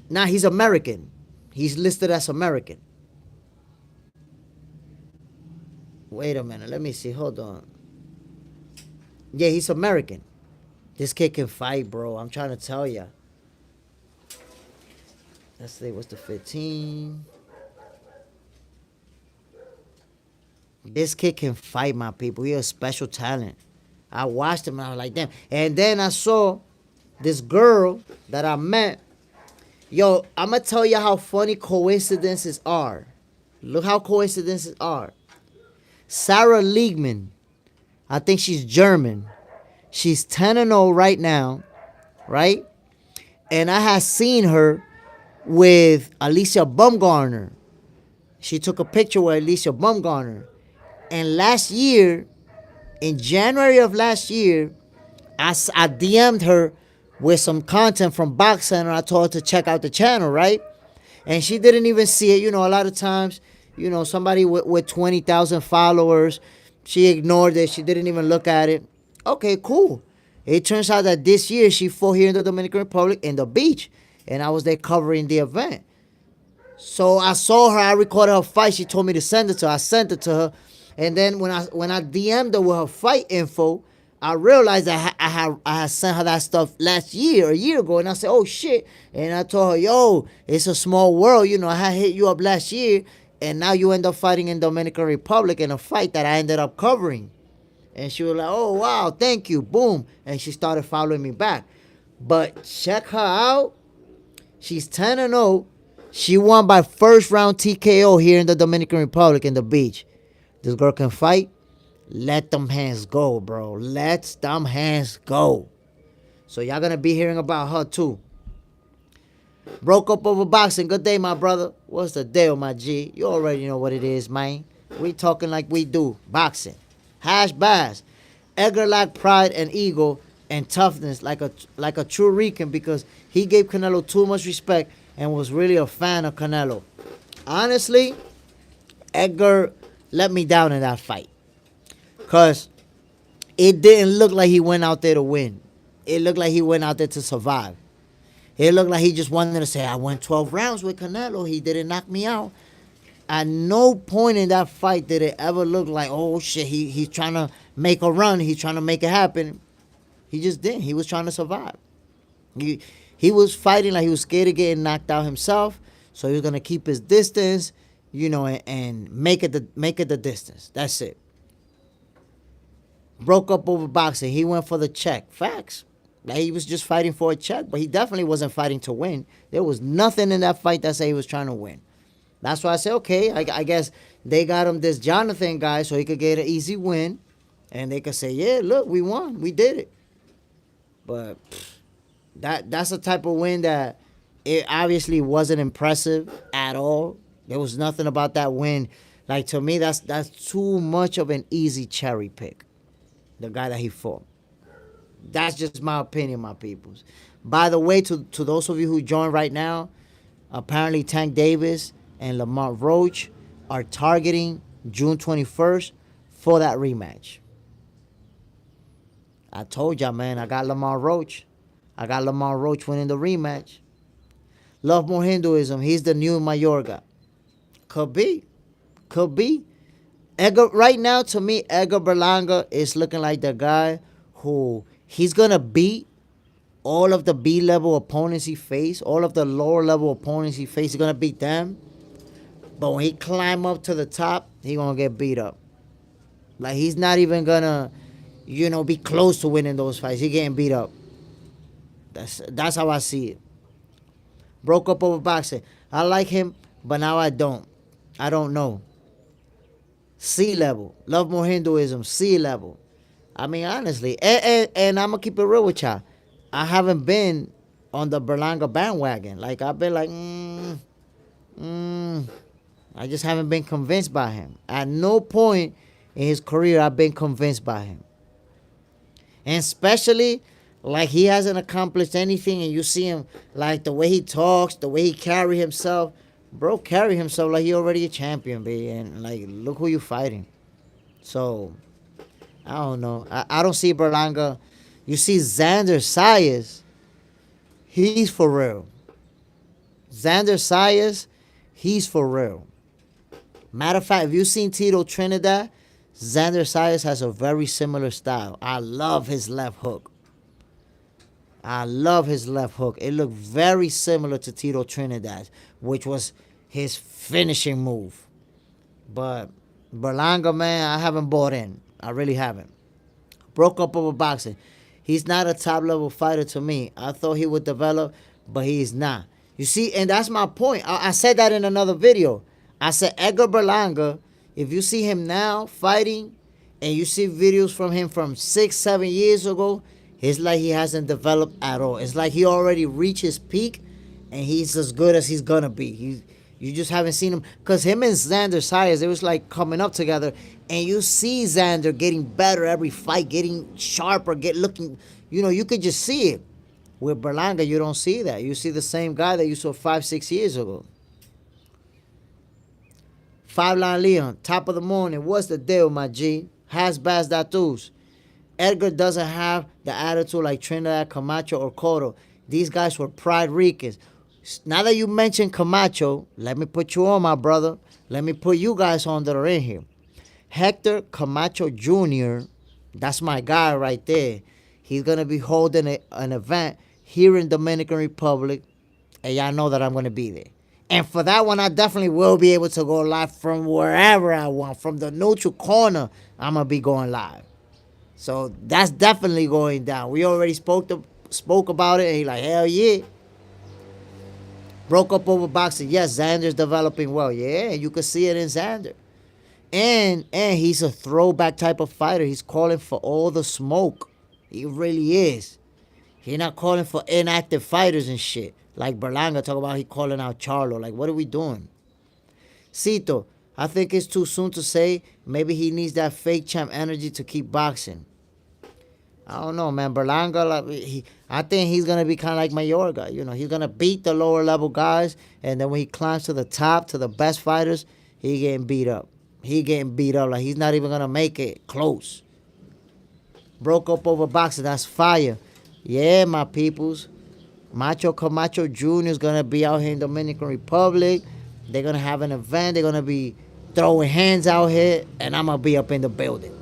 Now he's American. He's listed as American. Wait a minute. Let me see. Hold on. Yeah, he's American. This kid can fight, bro. I'm trying to tell ya. Let's see. What's the 15? This kid can fight, my people. He's a special talent. I watched him and I was like, damn. And then I saw this girl that I met. Yo, I'm going to tell you how funny coincidences are. Look how coincidences are. Sarah Liegman. I think she's German. She's 10-0 right now. right? And I had seen her with Alicia Baumgartner. She took a picture with Alicia Baumgartner. And last year, in January of last year, I DM'd her with some content from Box Center. I told her to check out the channel, right? And she didn't even see it. You know, a lot of times, you know, somebody with 20,000 followers, she ignored it. She didn't even look at it. Okay, cool. It turns out that this year she fought here in the Dominican Republic in the beach. And I was there covering the event. So I saw her. I recorded her fight. She told me to send it to her. I sent it to her. And then when I DM'd her with her fight info, I realized that I had sent her that stuff last year, a year ago. And I said, oh, shit. And I told her, yo, it's a small world. You know, I had hit you up last year. And now you end up fighting in Dominican Republic in a fight that I ended up covering. And she was like, oh, wow, thank you. Boom. And she started following me back. But check her out. She's 10-0. She won by first round TKO here in the Dominican Republic in the beach. This girl can fight. Let them hands go, bro. Let them hands go. So y'all gonna be hearing about her too. Broke up over boxing. Good day, my brother. What's the deal, my G? You already know what it is, man. We talking like we do. Boxing. Hash bass. Edgar lacked pride and ego and toughness like a true Rican because he gave Canelo too much respect and was really a fan of Canelo. Honestly, Edgar let me down in that fight. Because it didn't look like he went out there to win. It looked like he went out there to survive. It looked like he just wanted to say, I went 12 rounds with Canelo. He didn't knock me out. At no point in that fight did it ever look like, oh, shit, he's trying to make a run. He's trying to make it happen. He just didn't. He was trying to survive. He was fighting like he was scared of getting knocked out himself. So he was going to keep his distance, you know, and make it the distance. That's it. Broke up over boxing. He went for the check. Facts. He was just fighting for a check, but he definitely wasn't fighting to win. There was nothing in that fight that said he was trying to win. That's why I said, okay, I guess they got him this Jonathan guy so he could get an easy win. And they could say, yeah, look, we won. We did it. But that's the type of win that it obviously wasn't impressive at all. There was nothing about that win. Like, to me, that's too much of an easy cherry pick. The guy that he fought. That's just my opinion, my peoples. By the way, to those of you who joined right now, apparently Tank Davis and Lamont Roach are targeting June 21st for that rematch. I told y'all, man, I got Lamont Roach. I got Lamont Roach winning the rematch. Love More Hinduism. He's the new Mayorga. Could be. Could be. Edgar, right now, to me, Edgar Berlanga is looking like the guy who he's going to beat all of the B-level opponents he faced, all of the lower-level opponents he faced. He's going to beat them. But when he climb up to the top, he's going to get beat up. Like, he's not even going to, you know, be close to winning those fights. He's getting beat up. That's how I see it. Broke up over boxing. I like him, but now I don't. I don't know. C-level. Love More Hinduism. C-level. I mean, honestly. And I'm going to keep it real with y'all. I haven't been on the Berlanga bandwagon. Like, I've been like, I just haven't been convinced by him. At no point in his career I've been convinced by him. And especially, like, he hasn't accomplished anything, and you see him, like, the way he talks, the way he carry himself. Bro, carry himself like he already a champion, B. And, like, look who you fighting. So, I don't know. I don't see Berlanga. You see Xander Sayas. He's for real. Xander Sayas, he's for real. Matter of fact, if you've seen Tito Trinidad, Xander Sayas has a very similar style. I love his left hook. I love his left hook. It looked very similar to Tito Trinidad, which was his finishing move. But Berlanga, man, I haven't bought in. I really haven't. Broke up over boxing. He's not a top-level fighter to me. I thought he would develop, but he's not. You see, and that's my point. I said that in another video. I said Edgar Berlanga, if you see him now fighting, and you see videos from him from 6-7 years ago, It's like he hasn't developed at all. It's like he already reached his peak, and he's as good as he's gonna be. You just haven't seen him, cause him and Xander Sayas, it was like coming up together, and you see Xander getting better every fight, getting sharper, get looking. You could just see it. With Berlanga, you don't see that. You see the same guy that you saw 5-6 years ago. Five Line Leon, top of the morning. What's the deal, my G? Hasbaz Datus. Edgar doesn't have the attitude like Trinidad Camacho or Cotto. These guys were Pride Ricans. Now that you mentioned Camacho, let me put you on, my brother. Let me put you guys on that are in here. Hector Camacho Jr., that's my guy right there. He's going to be holding an event here in Dominican Republic, and y'all know that I'm going to be there. And for that one, I definitely will be able to go live from wherever I want. From the neutral corner, I'm going to be going live. So that's definitely going down. We already spoke about it, and he's like, hell yeah. Broke up over boxing. Yes, Xander's developing well. Yeah, you can see it in Xander. And he's a throwback type of fighter. He's calling for all the smoke. He really is. He's not calling for inactive fighters and shit. Like Berlanga talk about he calling out Charlo. Like, what are we doing? Cito, I think it's too soon to say. Maybe he needs that fake champ energy to keep boxing. I don't know, man. Berlanga, I think he's going to be kind of like Mayorga. He's going to beat the lower level guys. And then when he climbs to the top, to the best fighters, he getting beat up. Like he's not even going to make it close. Broke up over boxing. That's fire. Yeah, my peoples. Macho Camacho Jr. is going to be out here in Dominican Republic. They're going to have an event. They're going to be throwing hands out here. And I'm going to be up in the building.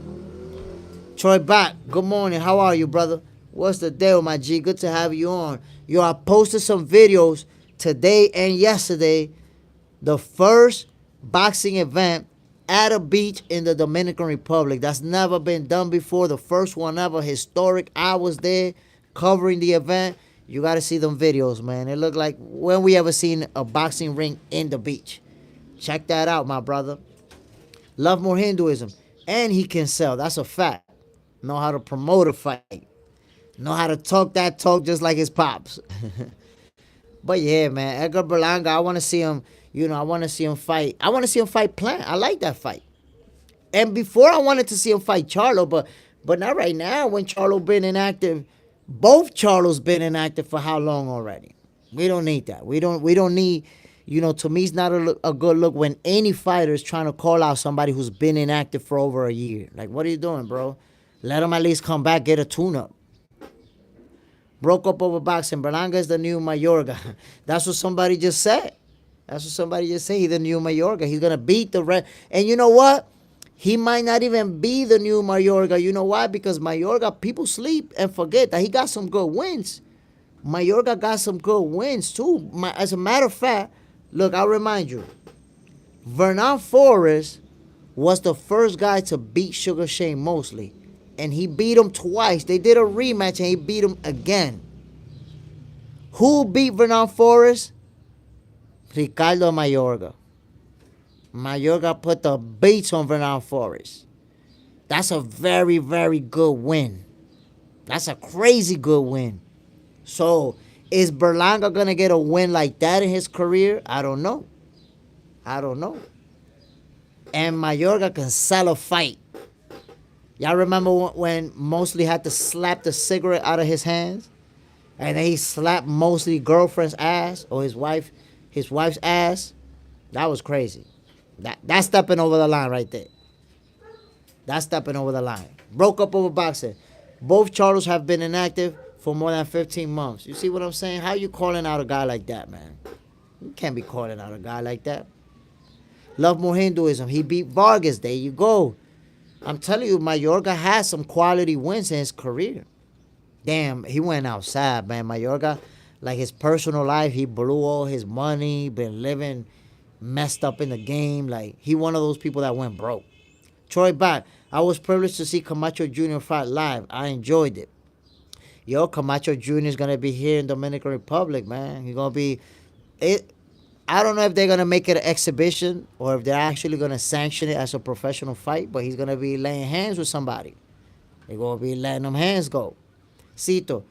Troy Bach, good morning. How are you, brother? What's the deal, my G? Good to have you on. I posted some videos today and yesterday. The first boxing event at a beach in the Dominican Republic. That's never been done before. The first one ever. Historic. I was there covering the event. You got to see them videos, man. It looked like when we ever seen a boxing ring in the beach. Check that out, my brother. Love more Hinduism. And he can sell. That's a fact. Know how to promote a fight. Know how to talk that talk just like his pops. But yeah, man, Edgar Berlanga, I want to see him, I want to see him fight. I want to see him fight Plant. I like that fight. And before I wanted to see him fight Charlo, but not right now when Charlo been inactive. Both Charlos been inactive for how long already? We don't need that. We don't need, to me it's not a good look when any fighter is trying to call out somebody who's been inactive for over a year. Like, what are you doing, bro? Let him at least come back, get a tune-up. Broke up over boxing. Berlanga is the new Mayorga. That's what somebody just said. He's the new Mayorga. He's going to beat the red. And you know what? He might not even be the new Mayorga. You know why? Because Mayorga, people sleep and forget that he got some good wins. Mayorga got some good wins, too. As a matter of fact, look, I'll remind you. Vernon Forrest was the first guy to beat Sugar Shane Mosley. And he beat him twice. They did a rematch and he beat him again. Who beat Vernon Forrest? Ricardo Mayorga. Mayorga put the beats on Vernon Forrest. That's a very, very good win. That's a crazy good win. So, is Berlanga going to get a win like that in his career? I don't know. And Mayorga can sell a fight. Y'all remember when Mosley had to slap the cigarette out of his hands? And then he slapped Mosley's girlfriend's ass or his wife's ass? That was crazy. That's stepping over the line right there. Broke up over boxing. Both Charlos have been inactive for more than 15 months. You see what I'm saying? How you calling out a guy like that, man? You can't be calling out a guy like that. Love more Hinduism. He beat Vargas. There you go. I'm telling you, Mayorga has some quality wins in his career. Damn, he went outside, man. Mayorga, like his personal life, he blew all his money, been living messed up in the game. Like, he one of those people that went broke. Troy Bach, I was privileged to see Camacho Jr. fight live. I enjoyed it. Camacho Jr. is going to be here in Dominican Republic, man. He's going to be... I don't know if they're going to make it an exhibition or if they're actually going to sanction it as a professional fight, but he's going to be laying hands with somebody. They're going to be letting them hands go. Cito,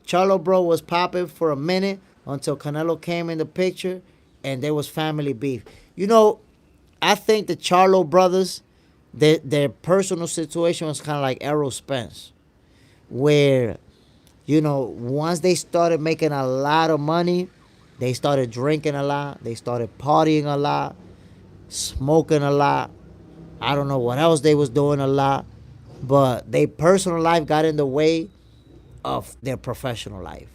Charlo bro was popping for a minute until Canelo came in the picture and there was family beef. You know, I think the Charlo brothers, their personal situation was kind of like Errol Spence, where, once they started making a lot of money, they started drinking a lot, they started partying a lot, smoking a lot. I don't know what else they was doing a lot, but their personal life got in the way of their professional life.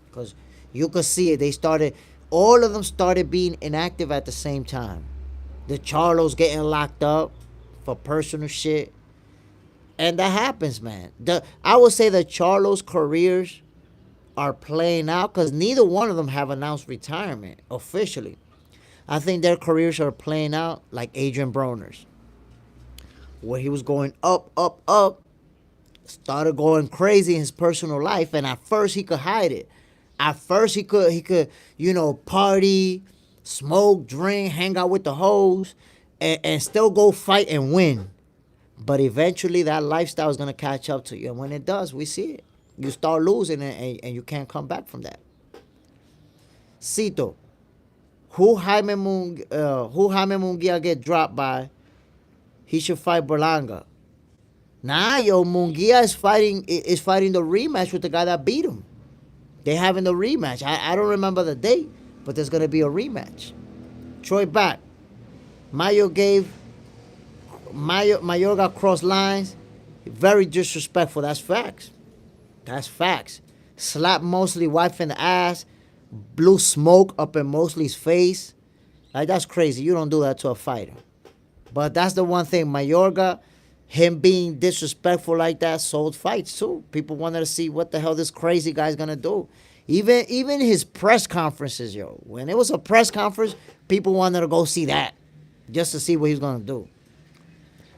Because you could see it. All of them started being inactive at the same time. The Charlos getting locked up for personal shit. And that happens, man. I would say the Charlos' careers are playing out because neither one of them have announced retirement officially. I think their careers are playing out like Adrian Broner's, where he was going up, up, up, started going crazy in his personal life, and at first he could hide it. At first he could party, smoke, drink, hang out with the hoes, and still go fight and win. But eventually that lifestyle is gonna catch up to you, and when it does, we see it. You start losing it, and you can't come back from that. Cito, who Jaime Munguia get dropped by? He should fight Berlanga. Nah, yo, Munguia is fighting the rematch with the guy that beat him. They having the rematch. I don't remember the date, but there's gonna be a rematch. Troy back. Mayor got crossed lines. Very disrespectful. That's facts. That's facts. Slapped Mosley wife in the ass. Blew smoke up in Mosley's face. Like, that's crazy. You don't do that to a fighter. But that's the one thing. Mayorga, him being disrespectful like that, sold fights too. People wanted to see what the hell this crazy guy's gonna do. Even his press conferences, yo. When it was a press conference, people wanted to go see that. Just to see what he's gonna do.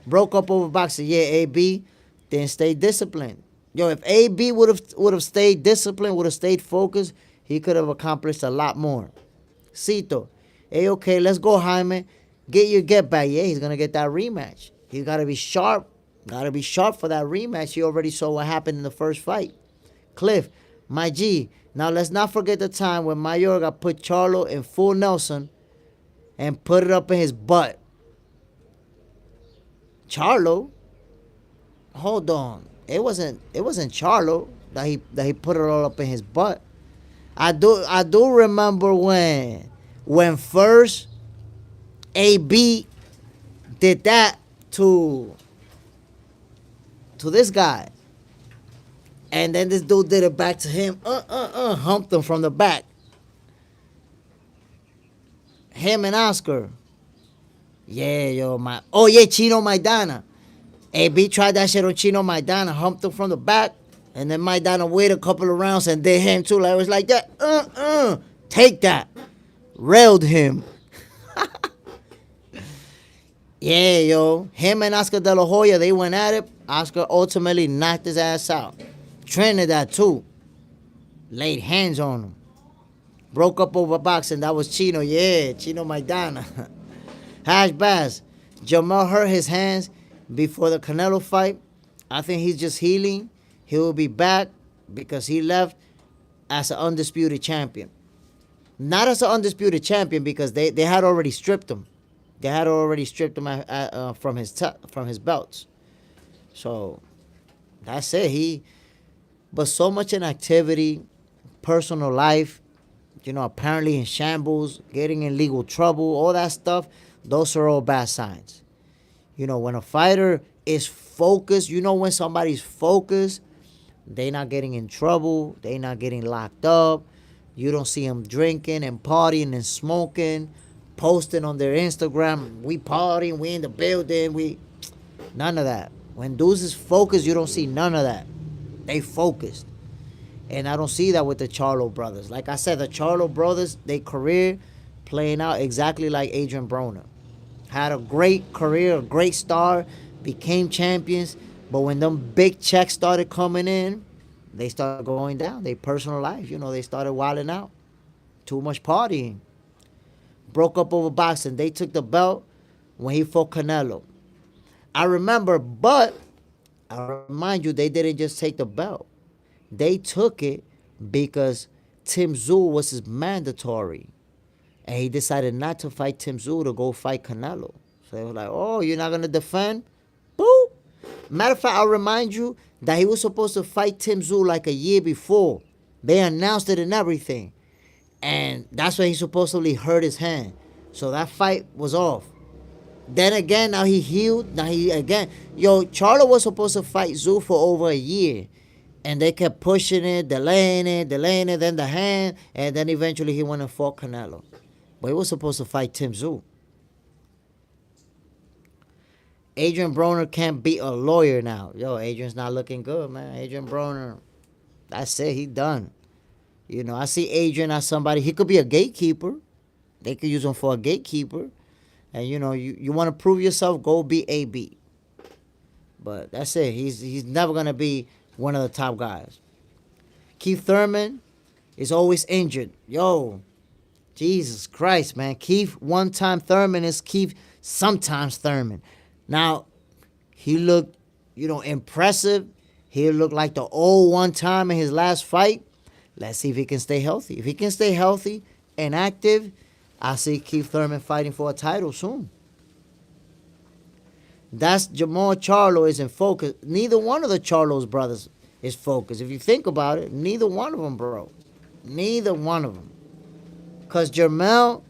Broke up over boxing. Yeah, AB didn't stay disciplined. Yo, if AB would have stayed disciplined, would have stayed focused, he could have accomplished a lot more. Cito, hey, okay, let's go, Jaime. Get your get back. Yeah, he's gonna get that rematch. He's gotta be sharp. Gotta be sharp for that rematch. He already saw what happened in the first fight. Cliff, my G. Now let's not forget the time when Mayorga put Charlo in full Nelson and put it up in his butt. Charlo? Hold on. It wasn't Charlo that he put it all up in his butt. I do remember when first AB did that to this guy. And then this dude did it back to him. Humped him from the back. Him and Oscar. Yeah, yo, Chino Maidana. AB tried that shit on Chino Maidana, humped him from the back, and then Maidana waited a couple of rounds and did him too. Like, it was like that. Take that. Railed him. Yeah, yo. Him and Oscar De La Hoya, they went at it. Oscar ultimately knocked his ass out. Trinidad too. Laid hands on him. Broke up over boxing. That was Chino. Yeah, Chino Maidana. Hash Bass. Jamel hurt his hands before the Canelo fight. I think he's just healing. He will be back because he left as an undisputed champion. Not as an undisputed champion because they had already stripped him. They had already stripped him from his belts. So that's it. But so much inactivity, personal life, apparently in shambles, getting in legal trouble, all that stuff. Those are all bad signs. When a fighter is focused, when somebody's focused, they not getting in trouble, they not getting locked up. You don't see them drinking and partying and smoking, posting on their Instagram, we partying, we in the building, none of that. When dudes is focused, you don't see none of that. They focused. And I don't see that with the Charlo brothers. Like I said, the Charlo brothers, their career playing out exactly like Adrian Broner. Had a great career, a great star, became champions. But when them big checks started coming in, they started going down. Their personal life, they started wilding out. Too much partying. Broke up over boxing. They took the belt when he fought Canelo. I remember, but I remind you, they didn't just take the belt. They took it because Tim Tszyu was his mandatory. And he decided not to fight Tim Tszyu to go fight Canelo. So they were like, oh, you're not going to defend? Boo! Matter of fact, I'll remind you that he was supposed to fight Tim Tszyu like a year before. They announced it and everything. And that's when he supposedly hurt his hand. So that fight was off. Then again, now he healed. Now he again. Yo, Charlo was supposed to fight Tszyu for over a year. And they kept pushing it, delaying it, then the hand. And then eventually he went and fought Canelo. But he was supposed to fight Tim Tszyu. Adrian Broner can't beat a lawyer now. Yo, Adrian's not looking good, man. Adrian Broner, that's it. He done. You know, I see Adrian as somebody. He could be a gatekeeper. They could use him for a gatekeeper. And, you know, you want to prove yourself, go be AB. But that's it. He's never going to be one of the top guys. Keith Thurman is always injured. Yo, Jesus Christ, man. Keith one-time Thurman is Keith sometimes Thurman. Now, he looked, impressive. He looked like the old one time in his last fight. Let's see if he can stay healthy. If he can stay healthy and active, I see Keith Thurman fighting for a title soon. That's Jamal Charlo is in focus. Neither one of the Charlos brothers is focused. If you think about it, neither one of them, bro. Neither one of them. Because Jermell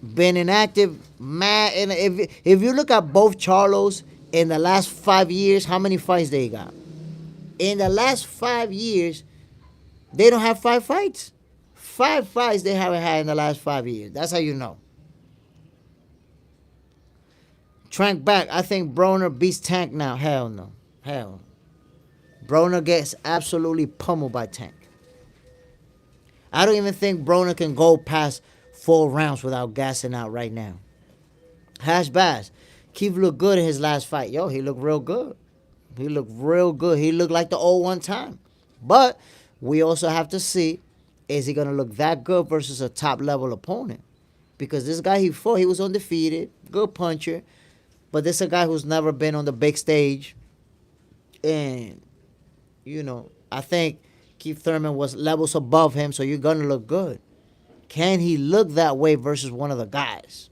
been inactive, mad. And if you look at both Charlos in the last 5 years, how many fights they got? In the last 5 years, they don't have 5 fights. 5 fights they haven't had in the last 5 years. That's how you know. Trank back. I think Broner beats Tank now. Hell no. Hell. Broner gets absolutely pummeled by Tank. I don't even think Broner can go past 4 rounds without gassing out right now. Hash Bass. Keith looked good in his last fight. Yo, he looked real good. He looked real good. He looked like the old one time. But we also have to see, is he going to look that good versus a top-level opponent? Because this guy he fought, he was undefeated, good puncher. But this is a guy who's never been on the big stage. And, I think Keith Thurman was levels above him, so you're going to look good. Can he look that way versus one of the guys?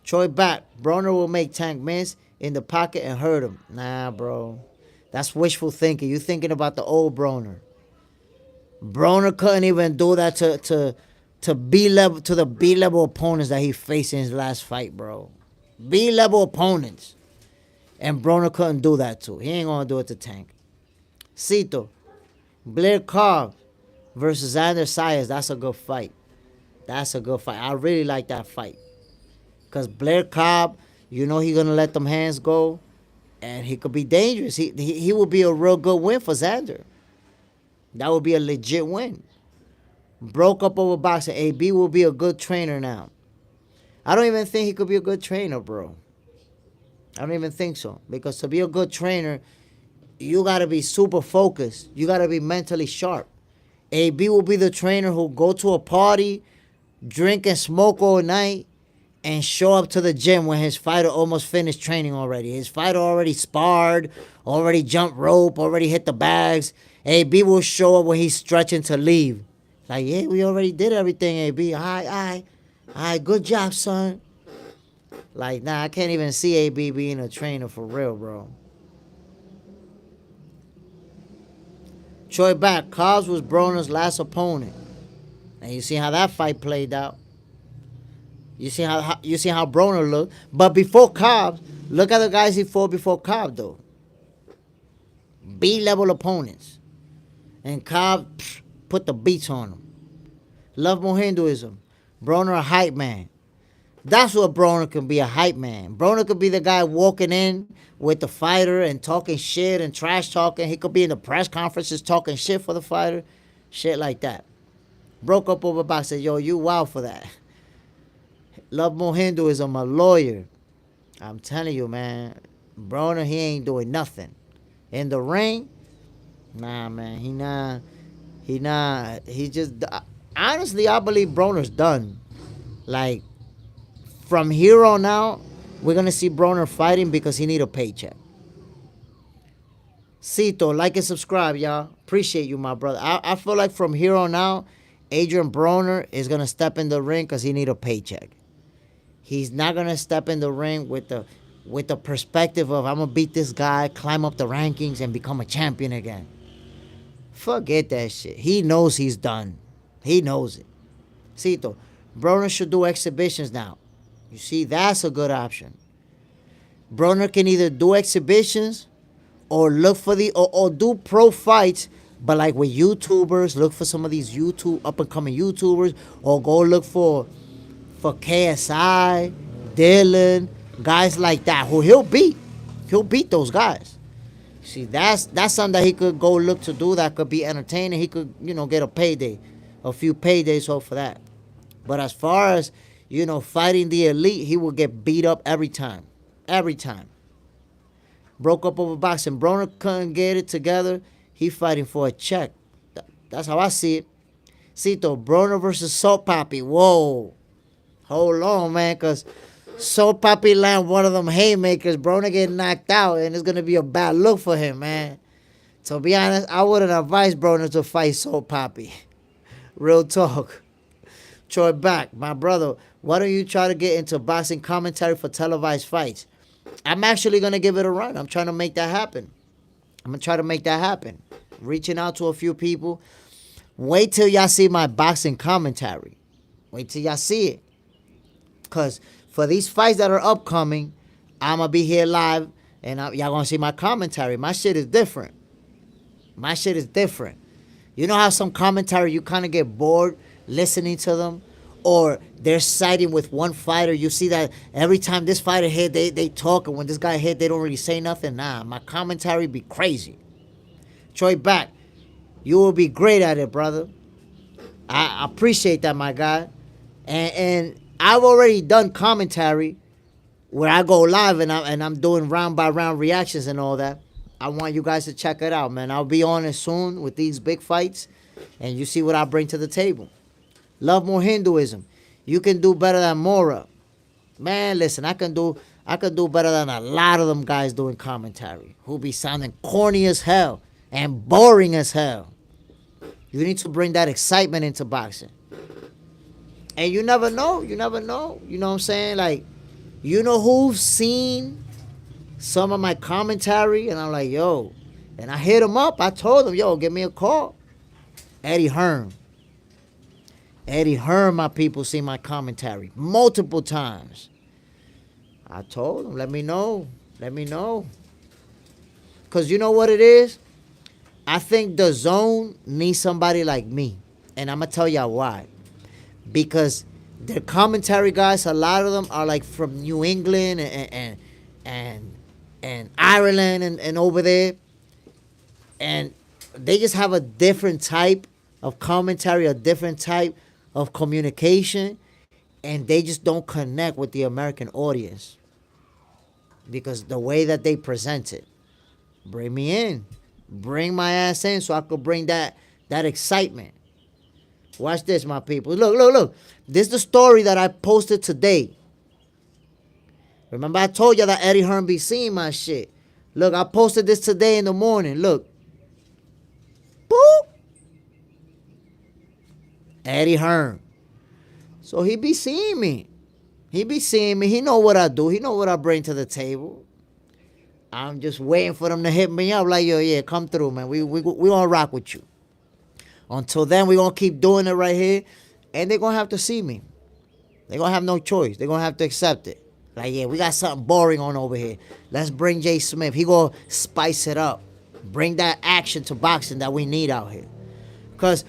Troy back. Broner will make Tank miss in the pocket and hurt him. Nah, bro. That's wishful thinking. You're thinking about the old Broner. Broner couldn't even do that to B-level, to the B-level opponents that he faced in his last fight, bro. B-level opponents. And Broner couldn't do that to. He ain't going to do it to Tank. Cito. Blair Cobb versus Xander Sayas. That's a good fight. That's a good fight. I really like that fight. Because Blair Cobb, he's going to let them hands go. And he could be dangerous. He would be a real good win for Xander. That would be a legit win. Broke up over boxing. AB will be a good trainer now. I don't even think he could be a good trainer, bro. I don't even think so. Because to be a good trainer, you got to be super focused. You got to be mentally sharp. AB will be the trainer who'll go to a party, drink and smoke all night, and show up to the gym when his fighter almost finished training already. His fighter already sparred, already jumped rope, already hit the bags. AB will show up when he's stretching to leave. Like, yeah, we already did everything, AB. All right, good job, son. Like, nah, I can't even see AB being a trainer for real, bro. Troy back. Cobbs was Broner's last opponent. And you see how that fight played out. You see how Broner looked. But before Cobbs, look at the guys he fought before Cobb, though. B-level opponents. And Cobb put the beats on him. Love more Hinduism. Broner a hype man. That's what Broner can be, a hype man. Broner could be the guy walking in with the fighter and talking shit and trash talking. He could be in the press conferences talking shit for the fighter. Shit like that. Broke up over boxing. Yo, you wild for that. Love more Hinduism, a lawyer. I'm telling you, man. Broner, he ain't doing nothing. In the ring, nah, man. He not. He just... Honestly, I believe Broner's done. Like, from here on out, we're going to see Broner fighting because he need a paycheck. Cito, like and subscribe, y'all. Appreciate you, my brother. I feel like from here on out, Adrian Broner is gonna step in the ring because he need a paycheck. He's not gonna step in the ring with the perspective of I'm gonna beat this guy, climb up the rankings, and become a champion again. Forget that shit. He knows he's done. He knows it. Cito, Broner should do exhibitions now. You see, that's a good option. Broner can either do exhibitions or look for or do pro fights, but like with YouTubers, look for some of these up and coming YouTubers, or go look for KSI, Dylan, guys like that who he'll beat. He'll beat those guys. See, that's something that he could go look to do that could be entertaining. He could, get a payday, a few paydays off for that. But as far as, fighting the elite, he will get beat up every time. Every time. Broke up over boxing. Broner couldn't get it together. He fighting for a check. That's how I see it. Cito, Broner versus Salt Papi. Whoa. Hold on, man, because Salt Papi land one of them haymakers. Broner get knocked out, and it's going to be a bad look for him, man. To be honest, I wouldn't advise Broner to fight Salt Papi. Real talk. Troy Back, my brother, why don't you try to get into boxing commentary for televised fights? I'm actually going to give it a run. I'm trying to make that happen. I'm going to try to make that happen. Reaching out to a few people. Wait till y'all see my boxing commentary. Wait till y'all see it. Because for these fights that are upcoming, I'm going to be here live and y'all going to see my commentary. My shit is different. My shit is different. You know how some commentary you kind of get bored listening to them? Or they're siding with one fighter. You see that every time this fighter hit, they talk. And when this guy hit, they don't really say nothing. Nah, my commentary be crazy. Troy Back, you will be great at it, brother. I appreciate that, my guy. And I've already done commentary where I go live and I'm doing round by round reactions and all that. I want you guys to check it out, man. I'll be on it soon with these big fights. And you see what I bring to the table. Love more Hinduism. You can do better than Mora. Man, listen, I can do better than a lot of them guys doing commentary who be sounding corny as hell and boring as hell. You need to bring that excitement into boxing. And you never know. You never know. You know what I'm saying? Like, you know who's seen some of my commentary? And I'm like, yo. And I hit him up. I told him, yo, give me a call. Eddie Hearn. Eddie Hearn, my people, see my commentary multiple times. I told him, let me know. Let me know. Because you know what it is? I think the zone needs somebody like me. And I'm going to tell y'all why. Because the commentary guys, a lot of them are like from New England and Ireland and over there. And they just have a different type of commentary, a different type of communication, and they just don't connect with the American audience because the way that they present it. Bring me in. Bring my ass in so I could bring that excitement. Watch this, my people. Look. This is the story that I posted today. Remember I told you that Eddie Hearn be seeing my shit. Look, I posted this today in the morning. Look. Boop. Eddie Hearn. So he be seeing me. He be seeing me. He know what I do. He know what I bring to the table. I'm just waiting for them to hit me up like, yo, yeah, come through, man. We gonna rock with you. Until then, we gonna keep doing it right here. And they gonna have to see me. They gonna have no choice. They gonna have to accept it. Like, yeah, we got something boring on over here. Let's bring Jay Smith. He gonna spice it up. Bring that action to boxing that we need out here. Because,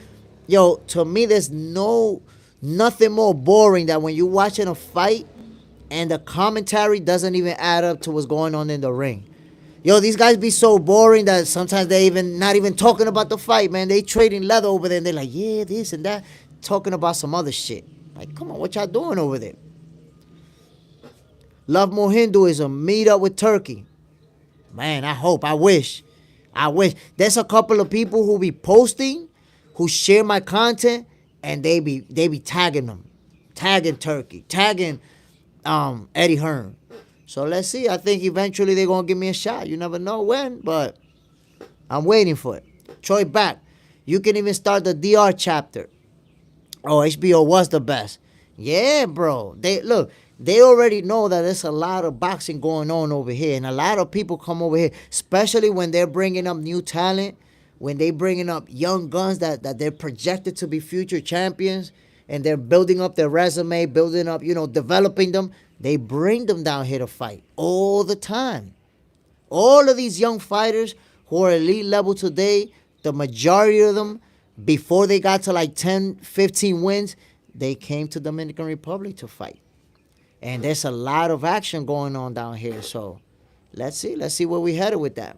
yo, to me, there's nothing more boring than when you're watching a fight and the commentary doesn't even add up to what's going on in the ring. Yo, these guys be so boring that sometimes they even not even talking about the fight, man. They trading leather over there and they're like, yeah, this and that. Talking about some other shit. Like, come on, what y'all doing over there? Love more Hinduism. Meet up with Turkey. Man, I wish. There's a couple of people who be posting, who share my content, and they be tagging them. Tagging Turkey. Tagging Eddie Hearn. So let's see. I think eventually they're going to give me a shot. You never know when, but I'm waiting for it. Troy back. You can even start the DR chapter. Oh, HBO was the best. Yeah, bro. They already know that there's a lot of boxing going on over here, and a lot of people come over here, especially when they're bringing up new talent, when they bringing up young guns that they're projected to be future champions, and they're building up their resume, building up, developing them. They bring them down here to fight all the time. All of these young fighters who are elite level today, the majority of them, before they got to like 10, 15 wins, they came to Dominican Republic to fight. And there's a lot of action going on down here. So let's see where we headed with that.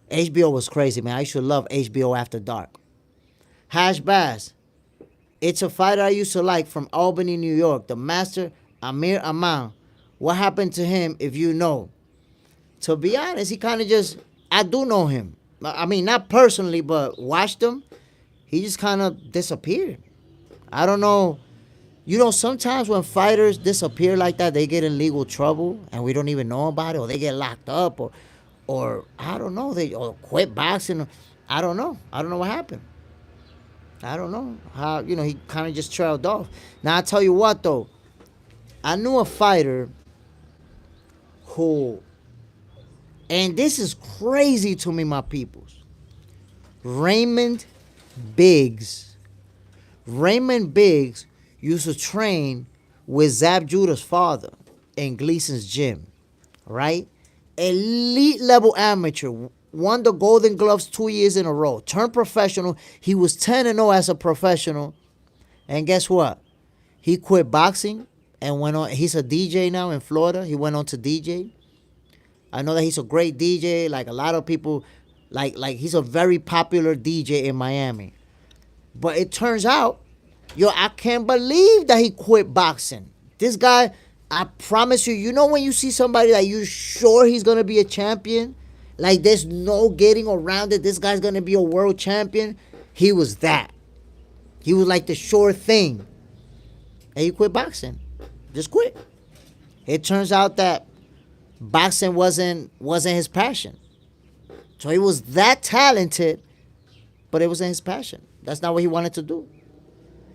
HBO was crazy, man. I used to love HBO After Dark. Hash Bass. It's a fighter I used to like from Albany, New York. The master, Amir Aman. What happened to him, if you know? To be honest, he kind of just, I do know him. I mean, not personally, but watched him. He just kind of disappeared. I don't know. Sometimes when fighters disappear like that, they get in legal trouble and we don't even know about it, or they get locked up, or I don't know, they quit boxing. I don't know. I don't know what happened. I don't know how, he kind of just trailed off. Now, I tell you what, though. I knew a fighter who, and this is crazy to me, my peoples, Raymond Biggs. Raymond Biggs used to train with Zab Judah's father in Gleason's gym, right? Elite level amateur, won the Golden Gloves 2 years in a row, turned professional. He was 10-0 as a professional. And guess what? He quit boxing and went on. He's a DJ now in Florida. He went on to DJ. I know that he's a great DJ. Like a lot of people, like he's a very popular DJ in Miami. But it turns out, I can't believe that he quit boxing. This guy, I promise you, when you see somebody that you're sure he's going to be a champion, like there's no getting around it, this guy's going to be a world champion, he was that. He was like the sure thing. And he quit boxing. Just quit. It turns out that boxing wasn't his passion. So he was that talented, but it wasn't his passion. That's not what he wanted to do.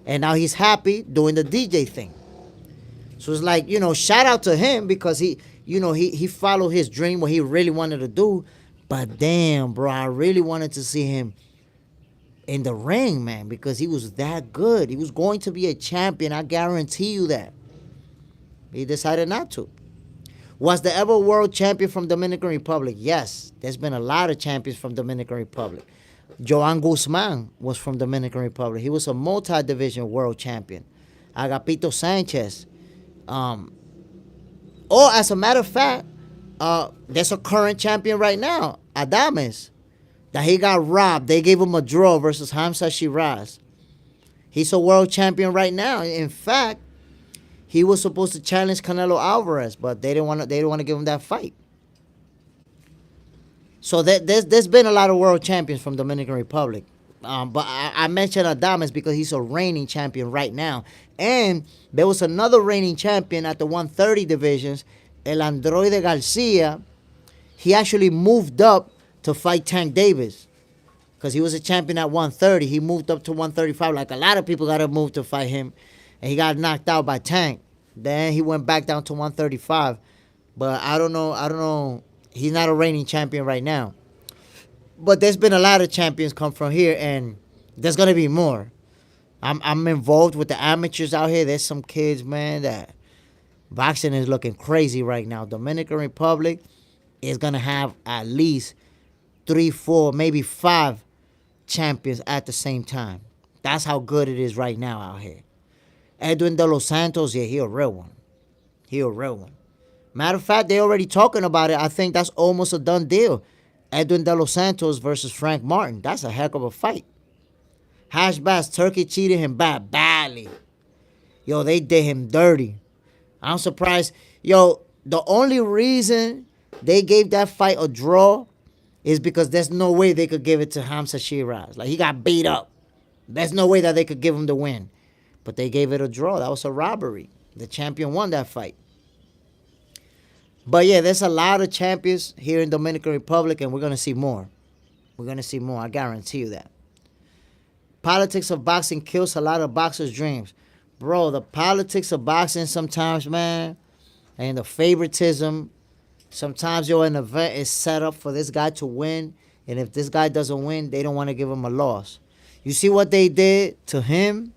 And now he's happy doing the DJ thing. So it's like, shout out to him because he followed his dream, what he really wanted to do. But damn, bro, I really wanted to see him in the ring, man, because he was that good. He was going to be a champion. I guarantee you that. He decided not to. Was there ever a world champion from Dominican Republic? Yes. There's been a lot of champions from Dominican Republic. Joan Guzman was from Dominican Republic. He was a multi-division world champion. Agapito Sanchez. As a matter of fact, there's a current champion right now, Adames, that he got robbed. They gave him a draw versus Hamza Shiraz. He's a world champion right now. In fact, he was supposed to challenge Canelo Alvarez, but they didn't want to give him that fight. So there's been a lot of world champions from Dominican Republic. But I mentioned Adames because he's a reigning champion right now. And there was another reigning champion at the 130 divisions, El Androide Garcia. He actually moved up to fight Tank Davis because he was a champion at 130. He moved up to 135. Like a lot of people got to move to fight him. And he got knocked out by Tank. Then he went back down to 135. But I don't know. He's not a reigning champion right now. But there's been a lot of champions come from here, and there's going to be more. I'm involved with the amateurs out here. There's some kids, man, that boxing is looking crazy right now. Dominican Republic is going to have at least 3, 4, maybe 5 champions at the same time. That's how good it is right now out here. Edwin De Los Santos, yeah, he a real one. He a real one. Matter of fact, they already talking about it. I think that's almost a done deal. Edwin De Los Santos versus Frank Martin. That's a heck of a fight. Hash Bass, Turkey cheated him badly. Yo, they did him dirty. I'm surprised. Yo, the only reason they gave that fight a draw is because there's no way they could give it to Hamza Shiraz. Like, he got beat up. There's no way that they could give him the win. But they gave it a draw. That was a robbery. The champion won that fight. But yeah, there's a lot of champions here in Dominican Republic, and we're going to see more. We're going to see more. I guarantee you that. Politics of boxing kills a lot of boxers' dreams. Bro, the politics of boxing sometimes, man, and the favoritism. Sometimes, an event is set up for this guy to win. And if this guy doesn't win, they don't want to give him a loss. You see what they did to him?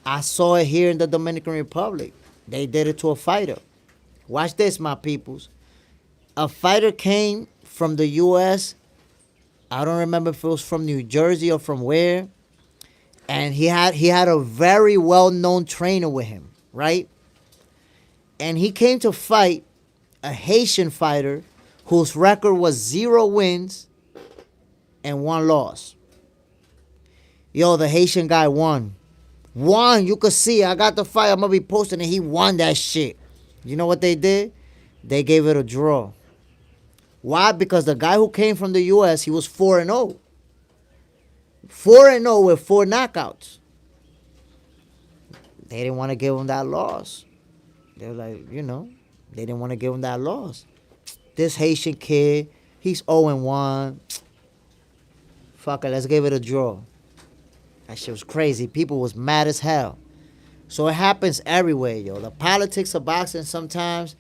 I saw it here in the Dominican Republic. They did it to a fighter. Watch this, my peoples. A fighter came from the U.S. I don't remember if it was from New Jersey or from where. And he had a very well-known trainer with him, right? And he came to fight a Haitian fighter whose record was 0 wins and 1 loss. Yo, the Haitian guy won. You could see, I got the fight, I'm going to be posting it. He won that shit. You know what they did? They gave it a draw. Why? Because the guy who came from the U.S., he was 4-0. 4-0 with 4 knockouts. They didn't want to give him that loss. They were like, they didn't want to give him that loss. This Haitian kid, he's 0-1. Fuck it, let's give it a draw. That shit was crazy. People was mad as hell. So it happens everywhere, yo. The politics of boxing, sometimes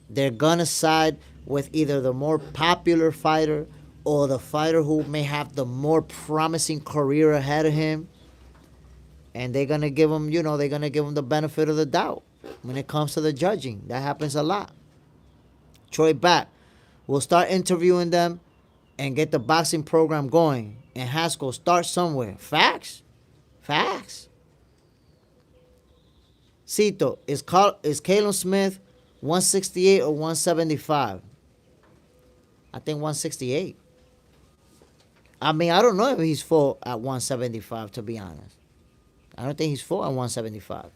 they're gonna side with either the more popular fighter or the fighter who may have the more promising career ahead of him. And they're gonna give him, the benefit of the doubt when it comes to the judging. That happens a lot. Troy back. We'll start interviewing them and get the boxing program going. And Haskell, start somewhere. Facts. Cito, is Caleb Smith 168 or 175? I think 168. I mean, I don't know if he's full at 175, to be honest. I don't think he's full at 175.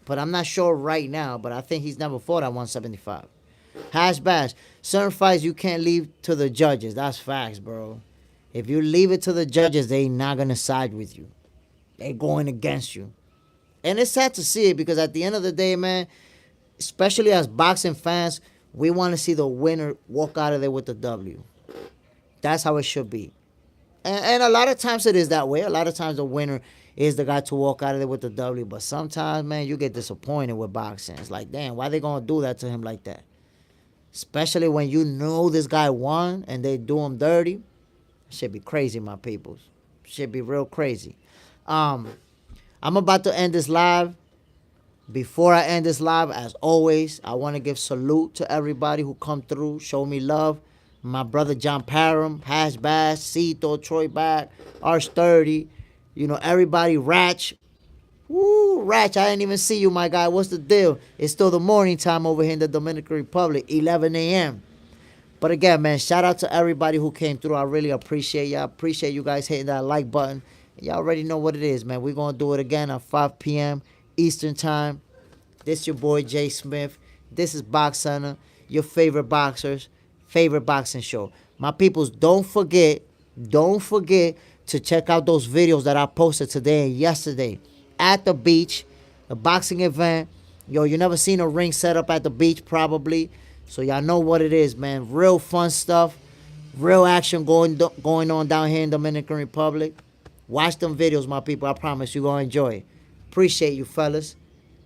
But I'm not sure right now, but I think he's never fought at 175. Hash Bash, certain fights you can't leave to the judges. That's facts, bro. If you leave it to the judges, they not going to side with you. They're going against you. And it's sad to see it because at the end of the day, man, especially as boxing fans, we want to see the winner walk out of there with the W. That's how it should be. And a lot of times it is that way. A lot of times the winner is the guy to walk out of there with the W. But sometimes, man, you get disappointed with boxing. It's like, damn, why they going to do that to him like that? Especially when you know this guy won and they do him dirty. Should be crazy, my peoples. Should be real crazy. I'm about to end this live. Before I end this live, as always, I want to give salute to everybody who come through, show me love. My brother John Parham, Hash Bash, Cito, Troy Back, R30, everybody, Ratch. Woo, Ratch, I didn't even see you, my guy. What's the deal? It's still the morning time over here in the Dominican Republic, 11 a.m. But again, man, shout out to everybody who came through. I really appreciate y'all. Appreciate you guys hitting that like button. Y'all already know what it is, man. We're going to do it again at 5 p.m. Eastern Time. This your boy, Jay Smith. This is Box Center, your favorite boxers, favorite boxing show. My peoples, don't forget to check out those videos that I posted today and yesterday at the beach, the boxing event. Yo, you never seen a ring set up at the beach probably. So y'all know what it is, man. Real fun stuff. Real action going on down here in Dominican Republic. Watch them videos, my people. I promise you're going to enjoy it. Appreciate you, fellas.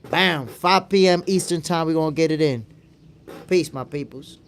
Bam. 5 p.m. Eastern Time. We're going to get it in. Peace, my peoples.